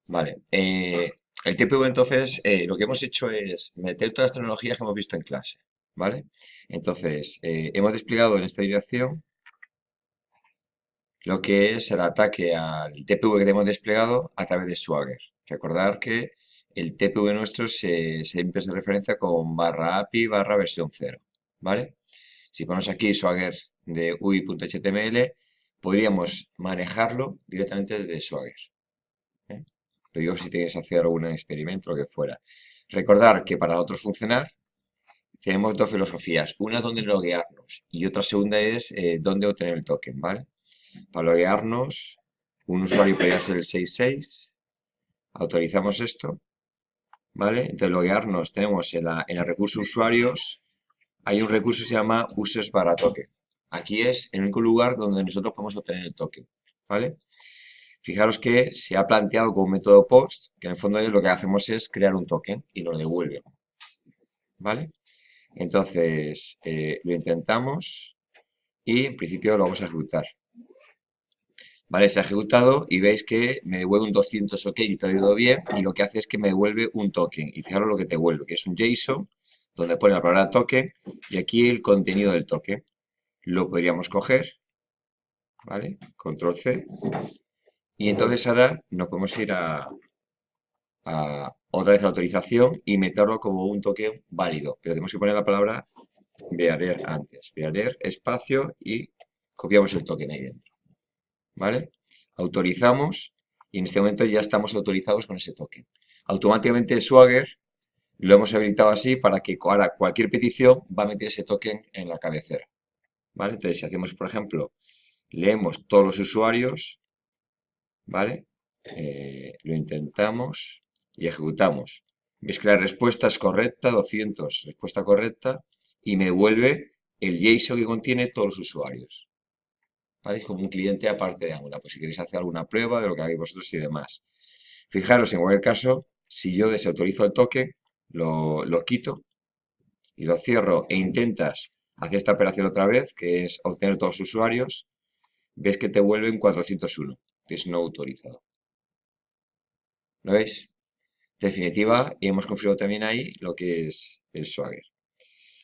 Vale. El TPV entonces, lo que hemos hecho es meter todas las tecnologías que hemos visto en clase, ¿vale? Entonces, hemos desplegado en esta dirección lo que es el ataque al TPV que tenemos desplegado a través de Swagger. Recordar que el TPV nuestro siempre se referencia con barra API barra versión cero, ¿vale? Si ponemos aquí Swagger de UI.html, podríamos manejarlo directamente desde Swagger, ¿eh? Te digo si tienes que hacer algún experimento o lo que fuera. Recordar que para nosotros funcionar tenemos dos filosofías. Una es donde loguearnos y otra segunda es dónde obtener el token, ¿vale? Para loguearnos, un usuario podría ser el 66. Autorizamos esto, ¿vale? Entonces, loguearnos tenemos en el recurso usuarios, hay un recurso que se llama users barra token. Aquí es el único lugar donde nosotros podemos obtener el token, ¿vale? Fijaros que se ha planteado como un método post, que en el fondo lo que hacemos es crear un token y nos devuelve, ¿vale? Entonces, lo intentamos y en principio lo vamos a ejecutar. Vale, se ha ejecutado y veis que me devuelve un 200 OK y todo ha ido bien. Y lo que hace es que me devuelve un token. Y fijaros lo que te devuelve, que es un JSON donde pone la palabra token y aquí el contenido del token. Lo podríamos coger, ¿vale? Control C. Y entonces ahora nos podemos ir a otra vez a autorización y meterlo como un token válido. Pero tenemos que poner la palabra bearer antes. Bearer, espacio y copiamos el token ahí dentro. ¿Vale? Autorizamos y en este momento ya estamos autorizados con ese token. Automáticamente Swagger lo hemos habilitado así para que ahora cualquier petición va a meter ese token en la cabecera. ¿Vale? Entonces, si hacemos, por ejemplo, leemos todos los usuarios, ¿vale? Lo intentamos y ejecutamos. Veis que la respuesta es correcta, 200, respuesta correcta, y me devuelve el JSON que contiene todos los usuarios. ¿Vale? Como un cliente aparte de Angular, pues si queréis hacer alguna prueba de lo que hagáis vosotros y demás. Fijaros, en cualquier caso, si yo desautorizo el token, lo quito y lo cierro e intentas hacer esta operación otra vez, que es obtener todos los usuarios, ves que te vuelven 401, que es no autorizado. ¿Lo veis? En definitiva, y hemos configurado también ahí lo que es el Swagger.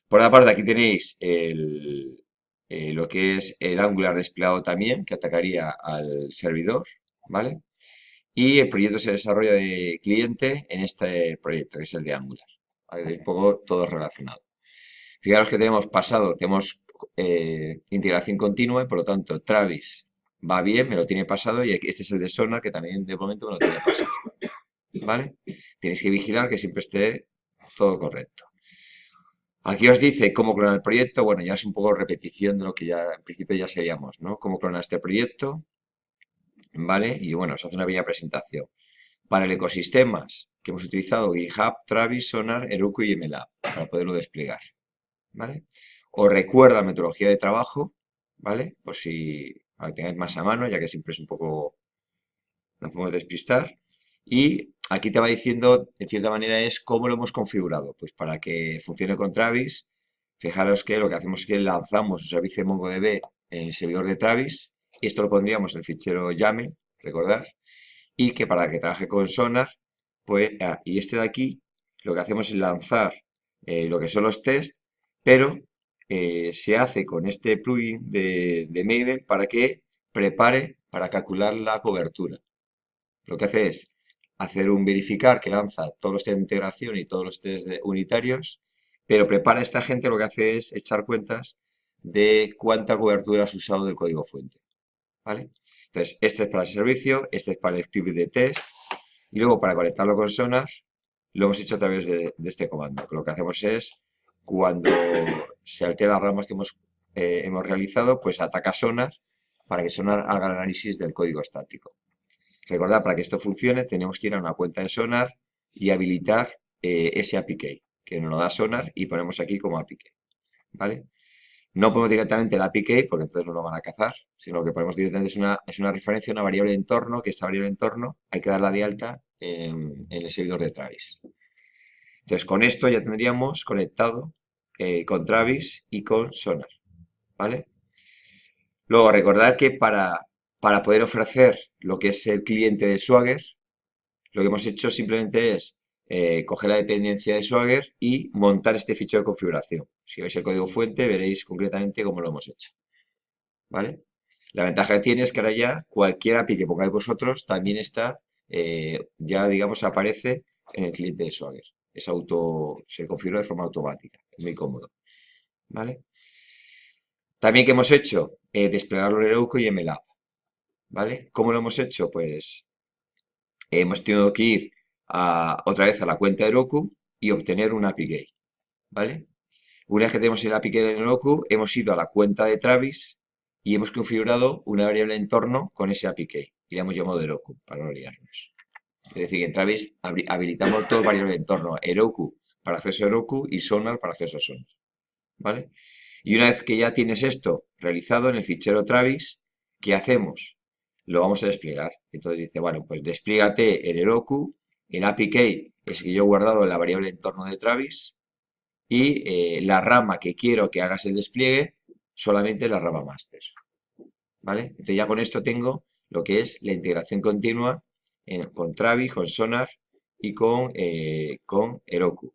Por otra parte, aquí tenéis lo que es el Angular desplegado también, que atacaría al servidor, ¿vale? Y el proyecto se desarrolla de cliente en este proyecto, que es el de Angular. ¿Vale? Un poco todo relacionado. Fijaros que tenemos pasado, tenemos integración continua y por lo tanto Travis va bien, me lo tiene pasado y este es el de Sonar que también de momento me lo tiene pasado. ¿Vale? Tenéis que vigilar que siempre esté todo correcto. Aquí os dice cómo clonar el proyecto. Bueno, ya es un poco repetición de lo que ya en principio ya seríamos, ¿no? Cómo clonar este proyecto, ¿vale? Y bueno, os hace una bella presentación. Para el ecosistema que hemos utilizado GitHub, Travis, Sonar, Heroku y MLab para poderlo desplegar, ¿vale? Os recuerda la metodología de trabajo, ¿vale? Por si para que tengáis más a mano, ya que siempre es un poco, nos podemos despistar. Y aquí te va diciendo, de cierta manera, es cómo lo hemos configurado. Pues para que funcione con Travis, fijaros que lo que hacemos es que lanzamos un servicio de MongoDB en el servidor de Travis. Y esto lo pondríamos en el fichero YAML, recordar. Y que para que trabaje con Sonar, pues, y este de aquí, lo que hacemos es lanzar lo que son los tests, pero se hace con este plugin de Maven para que prepare para calcular la cobertura. Lo que hace es hacer un verificar que lanza todos los test de integración y todos los test unitarios, pero prepara a esta gente lo que hace es echar cuentas de cuánta cobertura has usado del código fuente. ¿Vale? Entonces, este es para el servicio, este es para el script de test, y luego para conectarlo con Sonar, lo hemos hecho a través de este comando. Que lo que hacemos es, cuando se alteran las ramas que hemos realizado, pues ataca Sonar para que Sonar haga el análisis del código estático. Recordad, para que esto funcione, tenemos que ir a una cuenta de Sonar y habilitar ese API key, que nos lo da Sonar y ponemos aquí como API key. ¿Vale? No ponemos directamente el API key porque entonces no lo van a cazar, sino que ponemos directamente es una referencia a una variable de entorno, que esta variable de entorno hay que darla de alta en el servidor de Travis. Entonces, con esto ya tendríamos conectado con Travis y con Sonar, ¿vale? Luego, recordad que para poder ofrecer lo que es el cliente de Swagger, lo que hemos hecho simplemente es coger la dependencia de Swagger y montar este fichero de configuración. Si veis el código fuente, veréis concretamente cómo lo hemos hecho. ¿Vale? La ventaja que tiene es que ahora ya cualquier API que pongáis vosotros también está, ya digamos, aparece en el cliente de Swagger. Se configura de forma automática. Es muy cómodo. ¿Vale? También que hemos hecho, desplegarlo en Heroku y MLAP. ¿Vale? ¿Cómo lo hemos hecho? Pues hemos tenido que ir otra vez a la cuenta de Heroku y obtener un API Key. ¿Vale? Una vez que tenemos el API Key en Heroku, hemos ido a la cuenta de Travis y hemos configurado una variable de entorno con ese API Key. Y le hemos llamado Heroku, para no liarnos. Es decir, que en Travis habilitamos todo variable de entorno. Heroku para acceso a Heroku y Sonar para acceso a Sonar. ¿Vale? Y una vez que ya tienes esto realizado en el fichero Travis, ¿qué hacemos? Lo vamos a desplegar. Entonces dice, bueno, pues desplígate en Heroku, el API Key es que yo he guardado en la variable de entorno de Travis y la rama que quiero que hagas el despliegue, solamente la rama master. ¿Vale? Entonces ya con esto tengo lo que es la integración continua con Travis, con Sonar y con Heroku.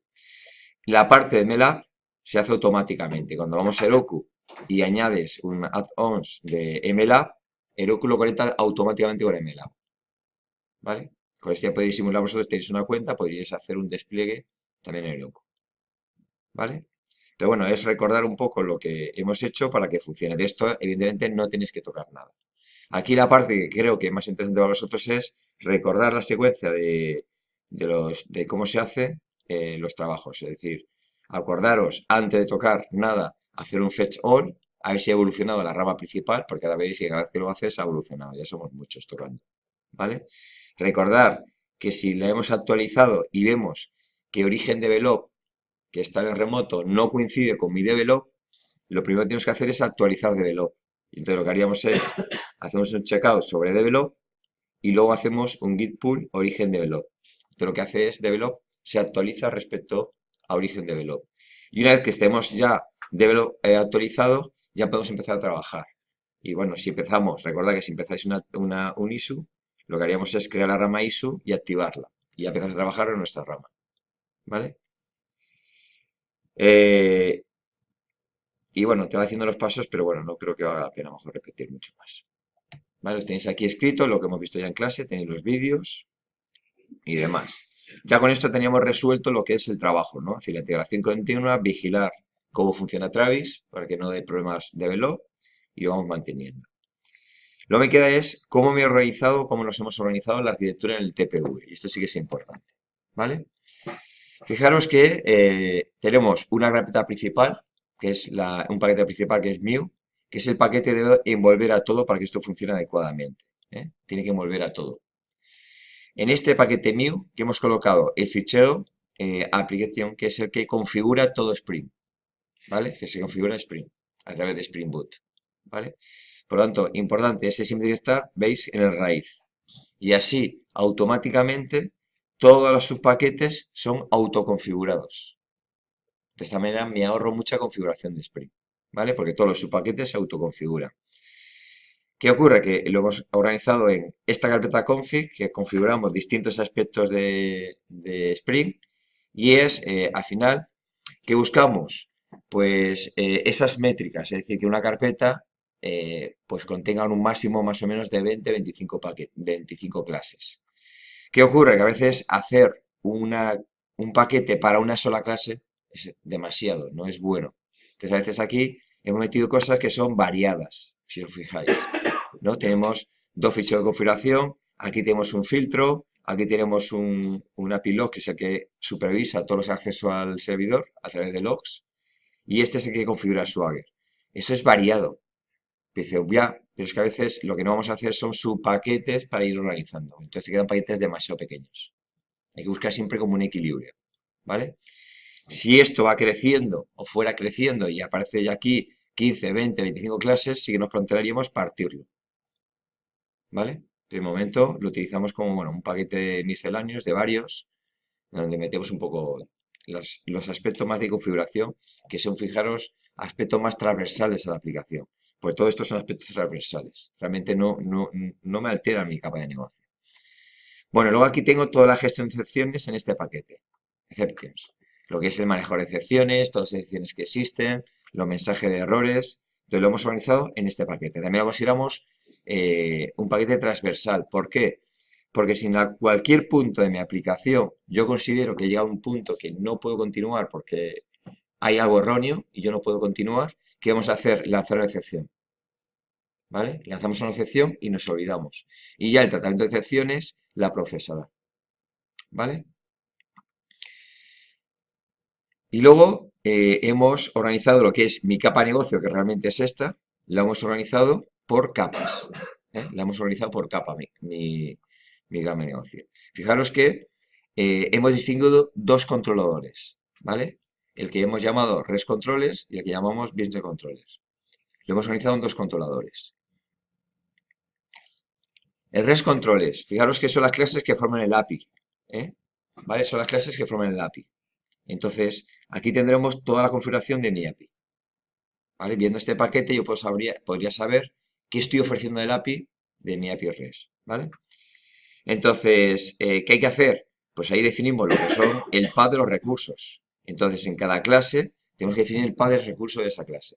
La parte de MLab se hace automáticamente. Cuando vamos a Heroku y añades un add-ons de MLab, Heroku lo conecta automáticamente con MLab. ¿Vale? Con esto ya podéis simular vosotros, tenéis una cuenta, podríais hacer un despliegue también en Heroku. ¿Vale? Pero bueno, es recordar un poco lo que hemos hecho para que funcione. De esto, evidentemente, no tenéis que tocar nada. Aquí la parte que creo que es más interesante para vosotros es recordar la secuencia de cómo se hacen los trabajos. Es decir, acordaros, antes de tocar nada, hacer un fetch all, a ver si ha evolucionado la rama principal, porque ahora veréis que cada vez que lo haces ha evolucionado. Ya somos muchos tocando. ¿Vale? Recordar que si la hemos actualizado y vemos que origen develop que está en el remoto no coincide con mi develop, lo primero que tenemos que hacer es actualizar develop. Y entonces lo que haríamos es, hacemos un checkout sobre develop y luego hacemos un git pull origen develop. Entonces lo que hace es develop se actualiza respecto a origen develop. Y una vez que estemos ya develop actualizado, ya podemos empezar a trabajar. Y bueno, si empezamos, recordad que si empezáis un issue, lo que haríamos es crear la rama issue y activarla. Y ya empezamos a trabajar en nuestra rama. ¿Vale? Eh, Y bueno, te va haciendo los pasos, pero bueno, no creo que valga la pena mejor repetir mucho más. ¿Vale? Los tenéis aquí escrito, lo que hemos visto ya en clase, tenéis los vídeos y demás. Ya con esto teníamos resuelto lo que es el trabajo, ¿no? Es decir, la integración continua, vigilar cómo funciona Travis para que no dé problemas de velo y lo vamos manteniendo. Lo que me queda es cómo me he organizado, cómo nos hemos organizado la arquitectura en el TPV. Y esto sí que es importante. ¿Vale? Fijaros que tenemos una carpeta principal, que es un paquete principal que es Mew, que es el paquete de envolver a todo para que esto funcione adecuadamente. ¿Eh? Tiene que envolver a todo. En este paquete Mew que hemos colocado el fichero aplicación, que es el que configura todo Spring, ¿vale? Que se configura Spring a través de Spring Boot, ¿vale? Por lo tanto, importante, ese siempre estar, veis, en el raíz. Y así, automáticamente, todos los subpaquetes son autoconfigurados. De esta manera me ahorro mucha configuración de Spring, ¿vale? Porque todos los subpaquetes se autoconfiguran. ¿Qué ocurre? Que lo hemos organizado en esta carpeta config, que configuramos distintos aspectos de Spring, y es, al final, ¿qué buscamos? Pues esas métricas, es decir, que una carpeta pues contenga un máximo más o menos de 25 clases. ¿Qué ocurre? Que a veces hacer un paquete para una sola clase es demasiado, no es bueno. Entonces, a veces aquí hemos metido cosas que son variadas, si os fijáis, ¿no? Tenemos dos ficheros de configuración, aquí tenemos un filtro, aquí tenemos un API log, que es el que supervisa todos los accesos al servidor a través de logs, y este es el que configura Swagger. Eso es variado. Dice, ya, pero es que a veces lo que no vamos a hacer son subpaquetes para ir organizando. Entonces quedan paquetes demasiado pequeños. Hay que buscar siempre como un equilibrio, ¿vale? Si esto va creciendo o fuera creciendo y aparece ya aquí 15, 20, 25 clases, sí que nos plantearíamos partirlo, ¿vale? De momento lo utilizamos como, bueno, un paquete de misceláneos de varios, donde metemos un poco los aspectos más de configuración, que son, fijaros, aspectos más transversales a la aplicación. Pues todo esto son aspectos transversales. Realmente no me altera mi capa de negocio. Bueno, luego aquí tengo toda la gestión de excepciones en este paquete. Exceptions. Lo que es el manejo de excepciones, todas las excepciones que existen, los mensajes de errores. Entonces lo hemos organizado en este paquete. También lo consideramos un paquete transversal. ¿Por qué? Porque si en cualquier punto de mi aplicación yo considero que llega a un punto que no puedo continuar porque hay algo erróneo y yo no puedo continuar, ¿qué vamos a hacer? Lanzar una excepción. ¿Vale? Lanzamos una excepción y nos olvidamos. Y ya el tratamiento de excepciones la procesará. ¿Vale? Y luego hemos organizado lo que es mi capa negocio, que realmente es esta, la hemos organizado por capas. La hemos organizado por capa, mi gama de negocio. Fijaros que hemos distinguido dos controladores, ¿vale? El que hemos llamado REST Controles y el que llamamos Business Controllers. Lo hemos organizado en dos controladores. El REST Controles, fijaros que son las clases que forman el API, ¿eh? ¿Vale? Son las clases que forman el API. Entonces, aquí tendremos toda la configuración de mi API. ¿Vale? Viendo este paquete yo podría saber qué estoy ofreciendo en el API de mi API REST. ¿Vale? Entonces, ¿qué hay que hacer? Pues ahí definimos lo que son el path de los recursos. Entonces, en cada clase tenemos que definir el path del recurso de esa clase.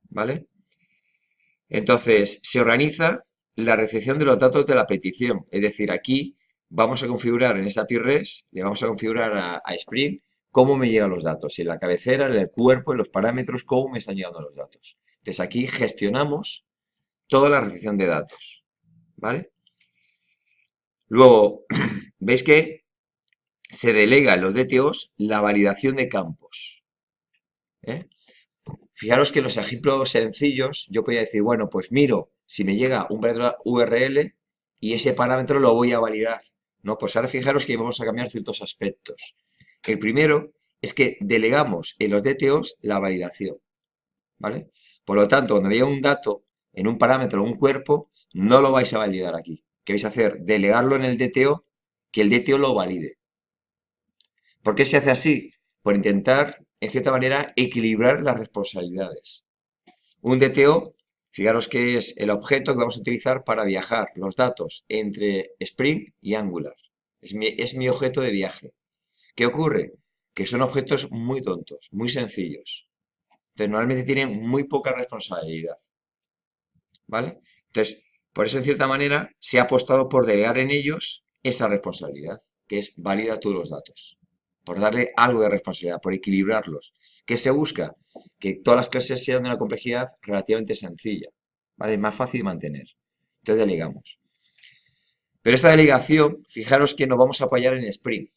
¿Vale? Entonces, se organiza la recepción de los datos de la petición. Es decir, aquí vamos a configurar en esta API REST, le vamos a configurar a Spring cómo me llegan los datos. Si en la cabecera, en el cuerpo, en los parámetros, cómo me están llegando los datos. Entonces, aquí gestionamos toda la recepción de datos. ¿Vale? Luego, veis que se delega en los DTOs la validación de campos. ¿Eh? Fijaros que en los ejemplos sencillos yo podía decir, bueno, pues miro si me llega un parámetro URL y ese parámetro lo voy a validar. No, pues ahora fijaros que vamos a cambiar ciertos aspectos. El primero es que delegamos en los DTOs la validación, ¿vale? Por lo tanto, cuando haya un dato en un parámetro o un cuerpo, no lo vais a validar aquí. ¿Qué vais a hacer? Delegarlo en el DTO, que el DTO lo valide. ¿Por qué se hace así? Por intentar, en cierta manera, equilibrar las responsabilidades. Un DTO, fijaros que es el objeto que vamos a utilizar para viajar los datos entre Spring y Angular. Es mi objeto de viaje. ¿Qué ocurre? Que son objetos muy tontos, muy sencillos. Entonces, normalmente tienen muy poca responsabilidad. ¿Vale? Entonces, por eso, en cierta manera, se ha apostado por delegar en ellos esa responsabilidad, que es valida todos los datos. Por darle algo de responsabilidad, por equilibrarlos. ¿Qué se busca? Que todas las clases sean de una complejidad relativamente sencilla, ¿vale? Más fácil de mantener. Entonces delegamos. Pero esta delegación, fijaros que nos vamos a apoyar en Spring,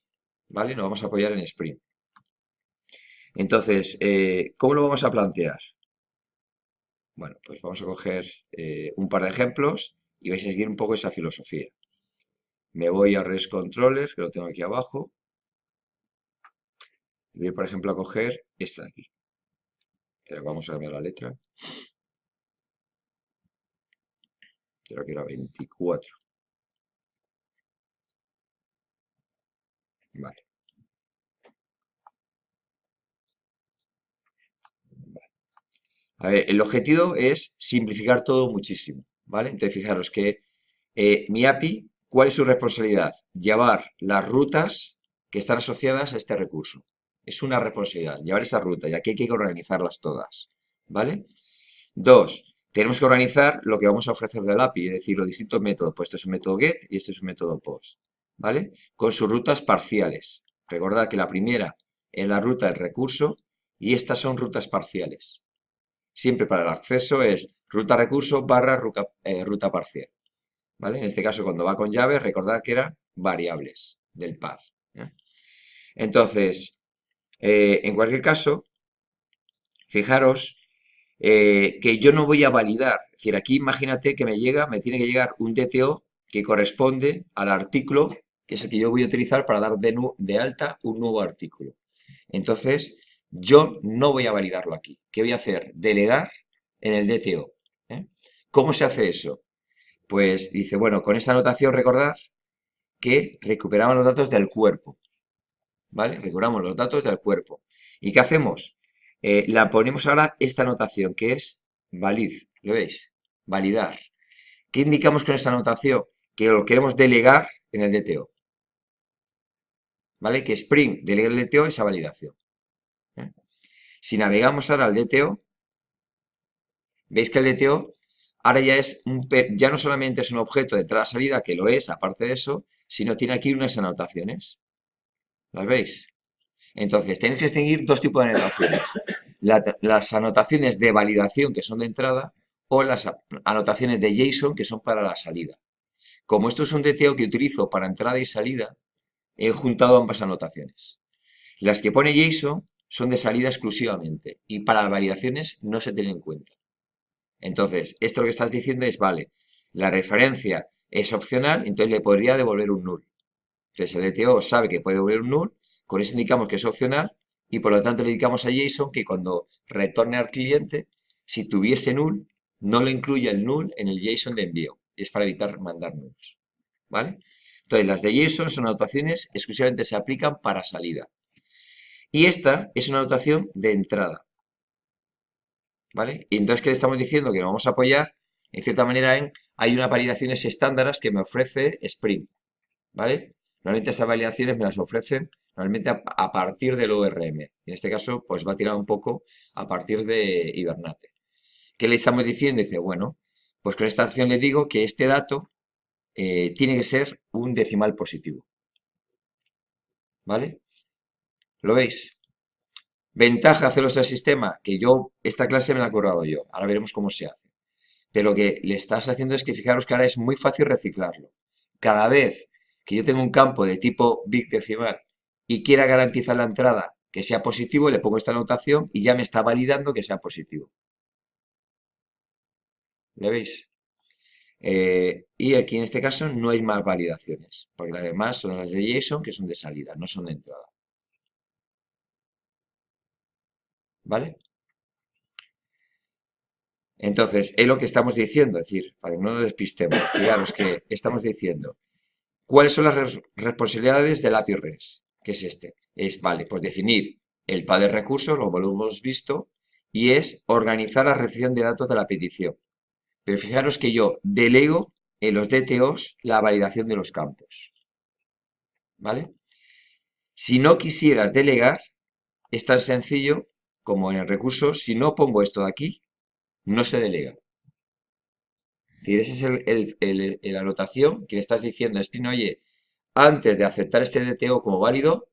¿vale? Nos vamos a apoyar en Spring. Entonces, ¿cómo lo vamos a plantear? Bueno, pues vamos a coger un par de ejemplos y vais a seguir un poco esa filosofía. Me voy a REST Controllers, que lo tengo aquí abajo. Y voy, por ejemplo, a coger esta de aquí. Pero vamos a cambiar la letra. Creo que era 24. Vale. A ver, el objetivo es simplificar todo muchísimo, ¿vale? Entonces, fijaros que mi API, ¿cuál es su responsabilidad? Llevar las rutas que están asociadas a este recurso. Es una responsabilidad, llevar esa ruta, y aquí hay que organizarlas todas, ¿vale? Dos, tenemos que organizar lo que vamos a ofrecer del API, es decir, los distintos métodos. Pues este es un método GET y este es un método POST, ¿vale? Con sus rutas parciales. Recordad que la primera es la ruta del recurso y estas son rutas parciales. Siempre para el acceso es ruta recurso barra ruta parcial, ¿vale? En este caso, cuando va con llave, recordad que eran variables del path, ¿eh? Entonces, en cualquier caso, fijaros que yo no voy a validar. Es decir, aquí imagínate que me tiene que llegar un DTO que corresponde al artículo que es el que yo voy a utilizar para dar de alta un nuevo artículo. Entonces, yo no voy a validarlo aquí. ¿Qué voy a hacer? Delegar en el DTO. ¿Eh? ¿Cómo se hace eso? Pues dice, bueno, con esta anotación recordad que recuperamos los datos del cuerpo. ¿Vale? Recuperamos los datos del cuerpo. ¿Y qué hacemos? La ponemos ahora esta anotación que es valid. ¿Lo veis? Validar. ¿Qué indicamos con esta anotación? que lo queremos delegar en el DTO, ¿vale? Que Spring delegue el DTO esa validación. ¿Eh? Si navegamos ahora al DTO, veis que el DTO ahora ya no solamente es un objeto de entrada-salida, que lo es, aparte de eso, sino tiene aquí unas anotaciones. ¿Las veis? Entonces, tenéis que distinguir dos tipos de anotaciones. Las anotaciones de validación, que son de entrada, o las anotaciones de JSON, que son para la salida. Como esto es un DTO que utilizo para entrada y salida, he juntado ambas anotaciones. Las que pone JSON son de salida exclusivamente y para las validaciones no se tienen en cuenta. Entonces, esto lo que estás diciendo es, vale, la referencia es opcional, entonces le podría devolver un null. Entonces el DTO sabe que puede devolver un null, con eso indicamos que es opcional y por lo tanto le indicamos a JSON que cuando retorne al cliente, si tuviese null, no lo incluya el null en el JSON de envío. Es para evitar mandar nulls. ¿Vale? Entonces las de JSON son anotaciones exclusivamente se aplican para salida. Y esta es una anotación de entrada. ¿Vale? Y entonces, ¿qué le estamos diciendo? Que nos vamos a apoyar, en cierta manera, hay unas validaciones estándares que me ofrece Spring. ¿Vale? Normalmente estas validaciones me las ofrecen normalmente a partir del ORM. En este caso, pues va a tirar un poco a partir de Hibernate. ¿Qué le estamos diciendo? Dice, bueno, pues con esta acción le digo que este dato tiene que ser un decimal positivo. ¿Vale? ¿Lo veis? Ventaja de hacerlo este sistema, que esta clase me la he currado yo. Ahora veremos cómo se hace. Pero lo que le estás haciendo es que fijaros que ahora es muy fácil reciclarlo. Cada vez que yo tengo un campo de tipo big decimal y quiera garantizar la entrada que sea positivo, le pongo esta anotación y ya me está validando que sea positivo. ¿Le veis? Y aquí en este caso no hay más validaciones, porque las demás son las de JSON que son de salida, no son de entrada. ¿Vale? Entonces, es lo que estamos diciendo, es decir, para que no nos despistemos, fijaros que estamos diciendo, ¿cuáles son las responsabilidades del API REST? Que es este. Es, vale, pues definir el par de recursos, lo hemos visto, y es organizar la recepción de datos de la petición. Pero fijaros que yo delego en los DTOs la validación de los campos. ¿Vale? Si no quisieras delegar, es tan sencillo como en el recurso, si no pongo esto de aquí, no se delega. Es decir, esa es la anotación que le estás diciendo a Spring, oye, antes de aceptar este DTO como válido,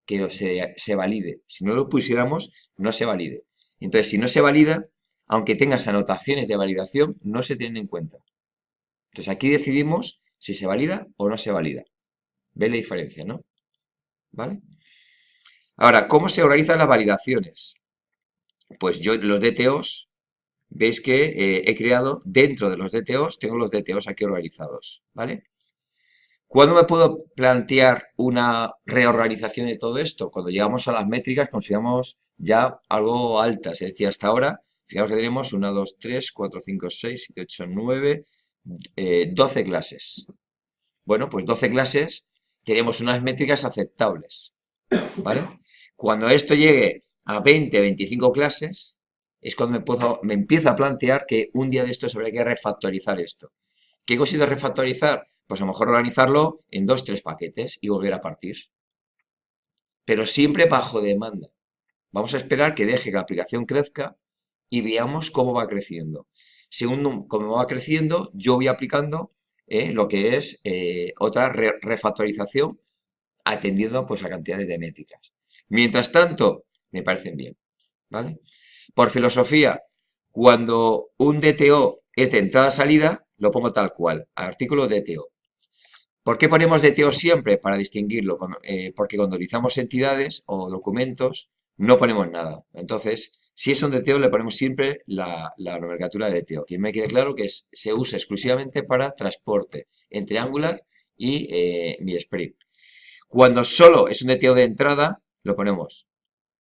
que se valide. Si no lo pusiéramos, no se valide. Entonces, si no se valida, aunque tengas anotaciones de validación, no se tienen en cuenta. Entonces, aquí decidimos si se valida o no se valida. ¿Veis la diferencia, no? ¿Vale? Ahora, ¿cómo se organizan las validaciones? Pues yo, los DTOs, veis que he creado dentro de los DTOs, tengo los DTOs aquí organizados, ¿vale? ¿Cuándo me puedo plantear una reorganización de todo esto? Cuando llegamos a las métricas, consideramos ya algo altas. Es decir, hasta ahora, fijaos que tenemos 1, 2, 3, 4, 5, 6, 7, 8, 9, 12 clases. Bueno, pues 12 clases, tenemos unas métricas aceptables. ¿Vale? Cuando esto llegue a 20, 25 clases, es cuando me empiezo a plantear que un día de estos habrá que refactorizar esto. ¿Qué consigo refactorizar? Pues a lo mejor organizarlo en 2, 3 paquetes y volver a partir. Pero siempre bajo demanda. Vamos a esperar que deje que la aplicación crezca y veamos cómo va creciendo. Según cómo va creciendo, yo voy aplicando lo que es otra refactorización atendiendo pues a cantidades de métricas. Mientras tanto, me parecen bien. ¿Vale? Por filosofía, cuando un DTO es de entrada-salida, lo pongo tal cual, artículo DTO. ¿Por qué ponemos DTO siempre? Para distinguirlo, porque cuando utilizamos entidades o documentos no ponemos nada. Entonces, si es un DTO, le ponemos siempre la nomenclatura de DTO. Que me quede claro que se usa exclusivamente para transporte entre Angular y mi Spring. Cuando solo es un DTO de entrada, lo ponemos.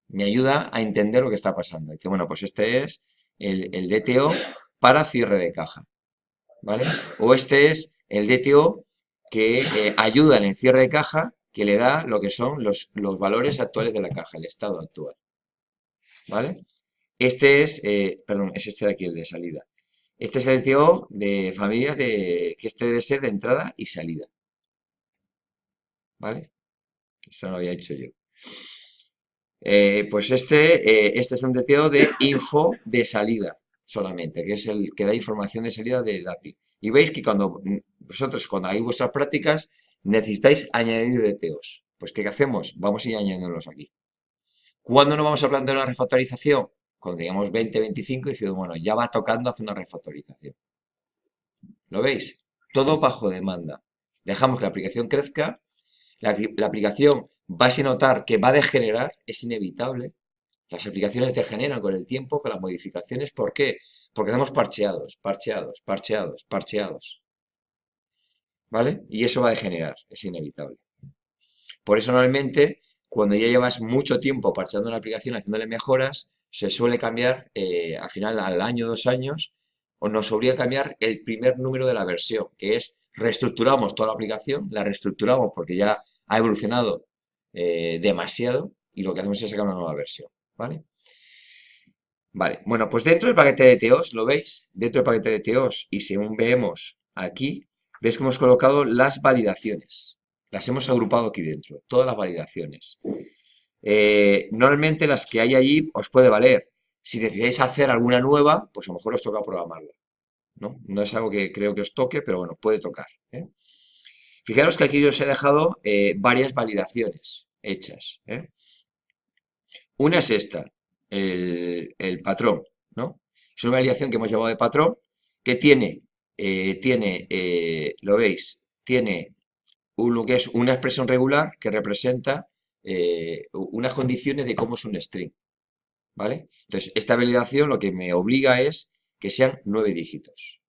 Me ayuda a entender lo que está pasando. Dice, bueno, pues este es el DTO para cierre de caja. ¿Vale? O este es el DTO que ayuda en el cierre de caja, que le da lo que son los valores actuales de la caja, el estado actual. ¿Vale? Este es, perdón, es este de aquí, el de salida. Este es el DTO de familias que este debe ser de entrada y salida, ¿vale? Eso no lo había hecho yo. Pues este es un DTO de info de salida solamente, que es el que da información de salida del API. Y veis que cuando vosotros, cuando hagáis vuestras prácticas, necesitáis añadir DTOs. Pues, ¿qué hacemos? Vamos a ir añadiéndolos aquí. ¿Cuándo nos vamos a plantear una refactorización? Cuando digamos 20, 25 y decimos, bueno, ya va tocando hacer una refactorización. ¿Lo veis? Todo bajo demanda. Dejamos que la aplicación crezca, la aplicación vais a notar que va a degenerar, es inevitable. Las aplicaciones degeneran con el tiempo, con las modificaciones. ¿Por qué? Porque hacemos parcheados, parcheados, parcheados, parcheados. ¿Vale? Y eso va a degenerar, es inevitable. Por eso normalmente, cuando ya llevas mucho tiempo parcheando una aplicación, haciéndole mejoras, se suele cambiar, al final, al año, 2 años, o nos obliga a cambiar el primer número de la versión, que es reestructuramos toda la aplicación, la reestructuramos porque ya ha evolucionado demasiado y lo que hacemos es sacar una nueva versión, ¿vale? Vale, bueno, pues dentro del paquete de TEOS, ¿lo veis? Dentro del paquete de TEOS, y según vemos aquí, ves que hemos colocado las validaciones. Las hemos agrupado aquí dentro, todas las validaciones. Normalmente las que hay allí os puede valer. Si decidáis hacer alguna nueva, pues a lo mejor os toca programarla, ¿no? No es algo que creo que os toque, pero bueno, puede tocar, ¿eh? Fijaros que aquí os he dejado varias validaciones hechas, ¿eh? Una es esta, el patrón, ¿no? Es una validación que hemos llamado de patrón que lo veis, tiene lo que es una expresión regular que representa unas condiciones de cómo es un string, ¿vale? Entonces, esta validación lo que me obliga es que sean 9 dígitos,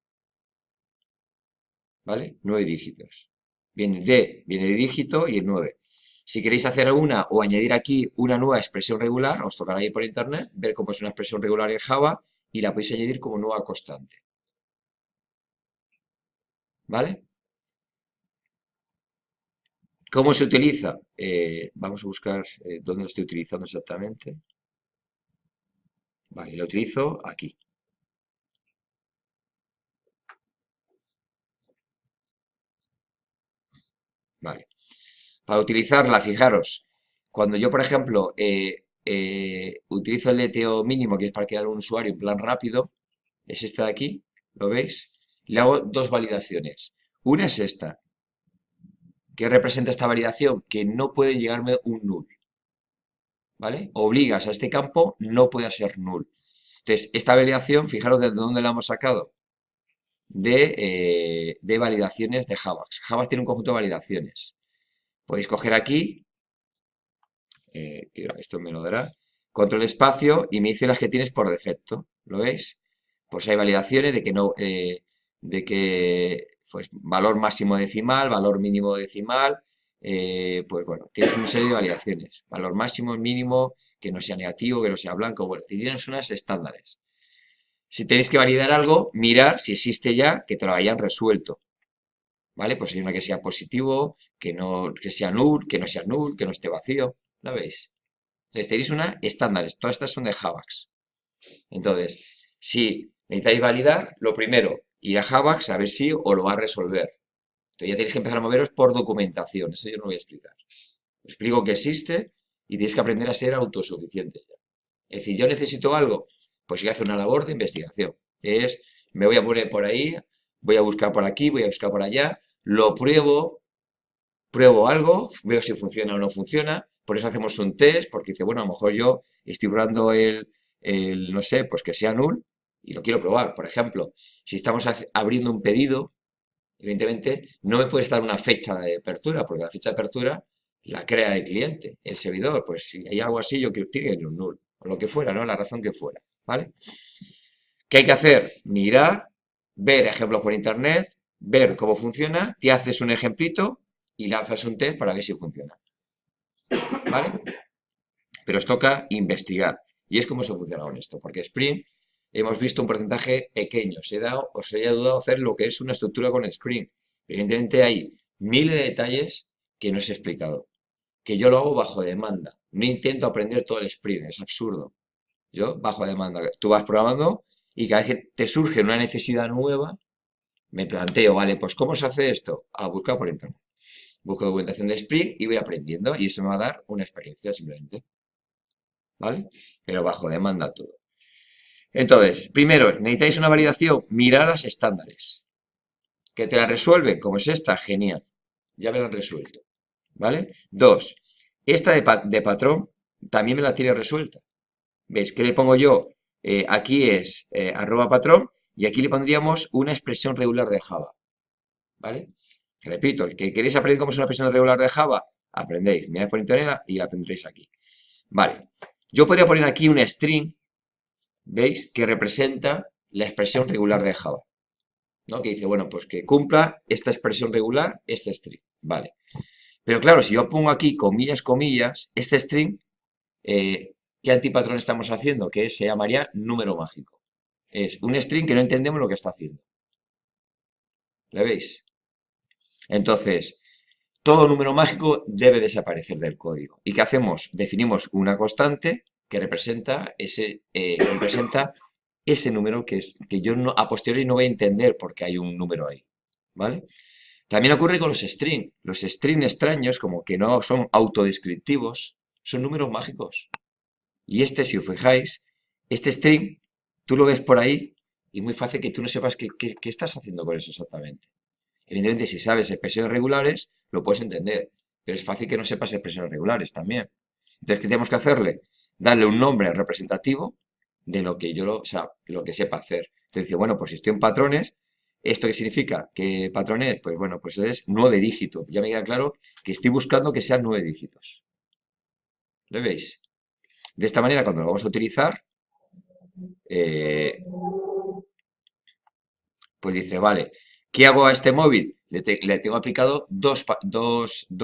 ¿vale? 9 dígitos. Viene de dígito y el 9. Si queréis hacer alguna o añadir aquí una nueva expresión regular, os tocará ir por internet, ver cómo es una expresión regular en Java y la podéis añadir como nueva constante, ¿vale? ¿Cómo se utiliza? Vamos a buscar dónde lo estoy utilizando exactamente. Vale, lo utilizo aquí. Vale. Para utilizarla, fijaros, cuando yo, por ejemplo, utilizo el DTO mínimo, que es para crear un usuario en plan rápido, es esta de aquí, ¿lo veis? Le hago dos validaciones. Una es esta, que representa esta validación, que no puede llegarme un null, ¿vale? Obligas a este campo, no puede ser null. Entonces, esta validación, fijaros de dónde la hemos sacado, de validaciones de Javax. Javax tiene un conjunto de validaciones. Podéis coger aquí, esto me lo dará, control espacio y me dice las que tienes por defecto, ¿lo veis? Pues hay validaciones de que no, de que pues valor máximo decimal, valor mínimo decimal, pues bueno, tienes una serie de validaciones, valor máximo, mínimo, que no sea negativo, que no sea blanco, bueno, tienes unas estándares. Si tenéis que validar algo, mirar si existe ya que te lo hayan resuelto, ¿vale? Pues hay una que sea positivo, que no, que sea null, que no sea null, que no esté vacío, ¿la veis? Entonces tenéis una estándares, todas estas son de Javax. Entonces, si necesitáis validar, lo primero, ir a Javax a ver si os lo va a resolver. Entonces ya tenéis que empezar a moveros por documentación, eso yo no lo voy a explicar. Os explico que existe y tenéis que aprender a ser autosuficientes ya. Es decir, yo necesito algo, pues voy a hacer una labor de investigación. Es, me voy a poner por ahí, voy a buscar por aquí, voy a buscar por allá, lo pruebo, pruebo algo, veo si funciona o no funciona, por eso hacemos un test, porque dice, bueno, a lo mejor yo estoy probando no sé, pues que sea null y lo quiero probar. Por ejemplo, si estamos abriendo un pedido, evidentemente no me puedes dar una fecha de apertura, porque la fecha de apertura la crea el cliente, el servidor, pues si hay algo así, yo quiero tiene un null, o lo que fuera, ¿no? La razón que fuera, ¿vale? ¿Qué hay que hacer? Mirar, ver ejemplos por internet, ver cómo funciona, te haces un ejemplito y lanzas un test para ver si funciona, ¿vale? Pero os toca investigar. Y es como se funciona con esto, porque Spring hemos visto un porcentaje pequeño. Os he ayudado a hacer lo que es una estructura con Spring. Evidentemente hay miles de detalles que no os he explicado, que yo lo hago bajo demanda. No intento aprender todo el Spring, es absurdo. Yo bajo demanda. Tú vas programando y cada vez que te surge una necesidad nueva, me planteo, vale, pues ¿cómo se hace esto? A buscar por internet. Busco documentación de Spring y voy aprendiendo y esto me va a dar una experiencia simplemente, ¿vale? Pero bajo demanda todo. Entonces, primero, necesitáis una validación, mirar las estándares. ¿Que te la resuelven? Como es esta, genial. Ya me la han resuelto, ¿vale? Dos, esta de patrón también me la tiene resuelta. ¿Veis? ¿Qué le pongo yo? Aquí es arroba patrón y aquí le pondríamos una expresión regular de Java, ¿vale? Repito, ¿que queréis aprender cómo es una expresión regular de Java? Aprendéis, mirad por internet y la tendréis aquí. Vale, yo podría poner aquí un string, ¿veis? Que representa la expresión regular de Java, ¿no? Que dice, bueno, pues que cumpla esta expresión regular, este string, ¿vale? Pero claro, si yo pongo aquí comillas, comillas, este string, ¿qué antipatrón estamos haciendo? Que se llamaría número mágico. Es un string que no entendemos lo que está haciendo. ¿Le veis? Entonces, todo número mágico debe desaparecer del código. ¿Y qué hacemos? Definimos una constante que representa ese número que yo no, a posteriori no voy a entender porque hay un número ahí. ¿Vale? También ocurre con los strings. Los strings extraños, como que no son autodescriptivos, son números mágicos. Y este, si os fijáis, este string, tú lo ves por ahí y es muy fácil que tú no sepas qué estás haciendo con eso exactamente. Evidentemente, si sabes expresiones regulares, lo puedes entender, pero es fácil que no sepas expresiones regulares también. Entonces, ¿qué tenemos que hacerle? Darle un nombre representativo de lo que o sea, lo que sepa hacer. Entonces, dice, bueno, pues si estoy en patrones, ¿esto qué significa? ¿Qué patrón es? Pues bueno, pues es 9 dígitos. Ya me queda claro que estoy buscando que sean 9 dígitos. ¿Lo veis? De esta manera, cuando lo vamos a utilizar, eh, pues dice, vale, ¿qué hago a este móvil? Le tengo aplicado dos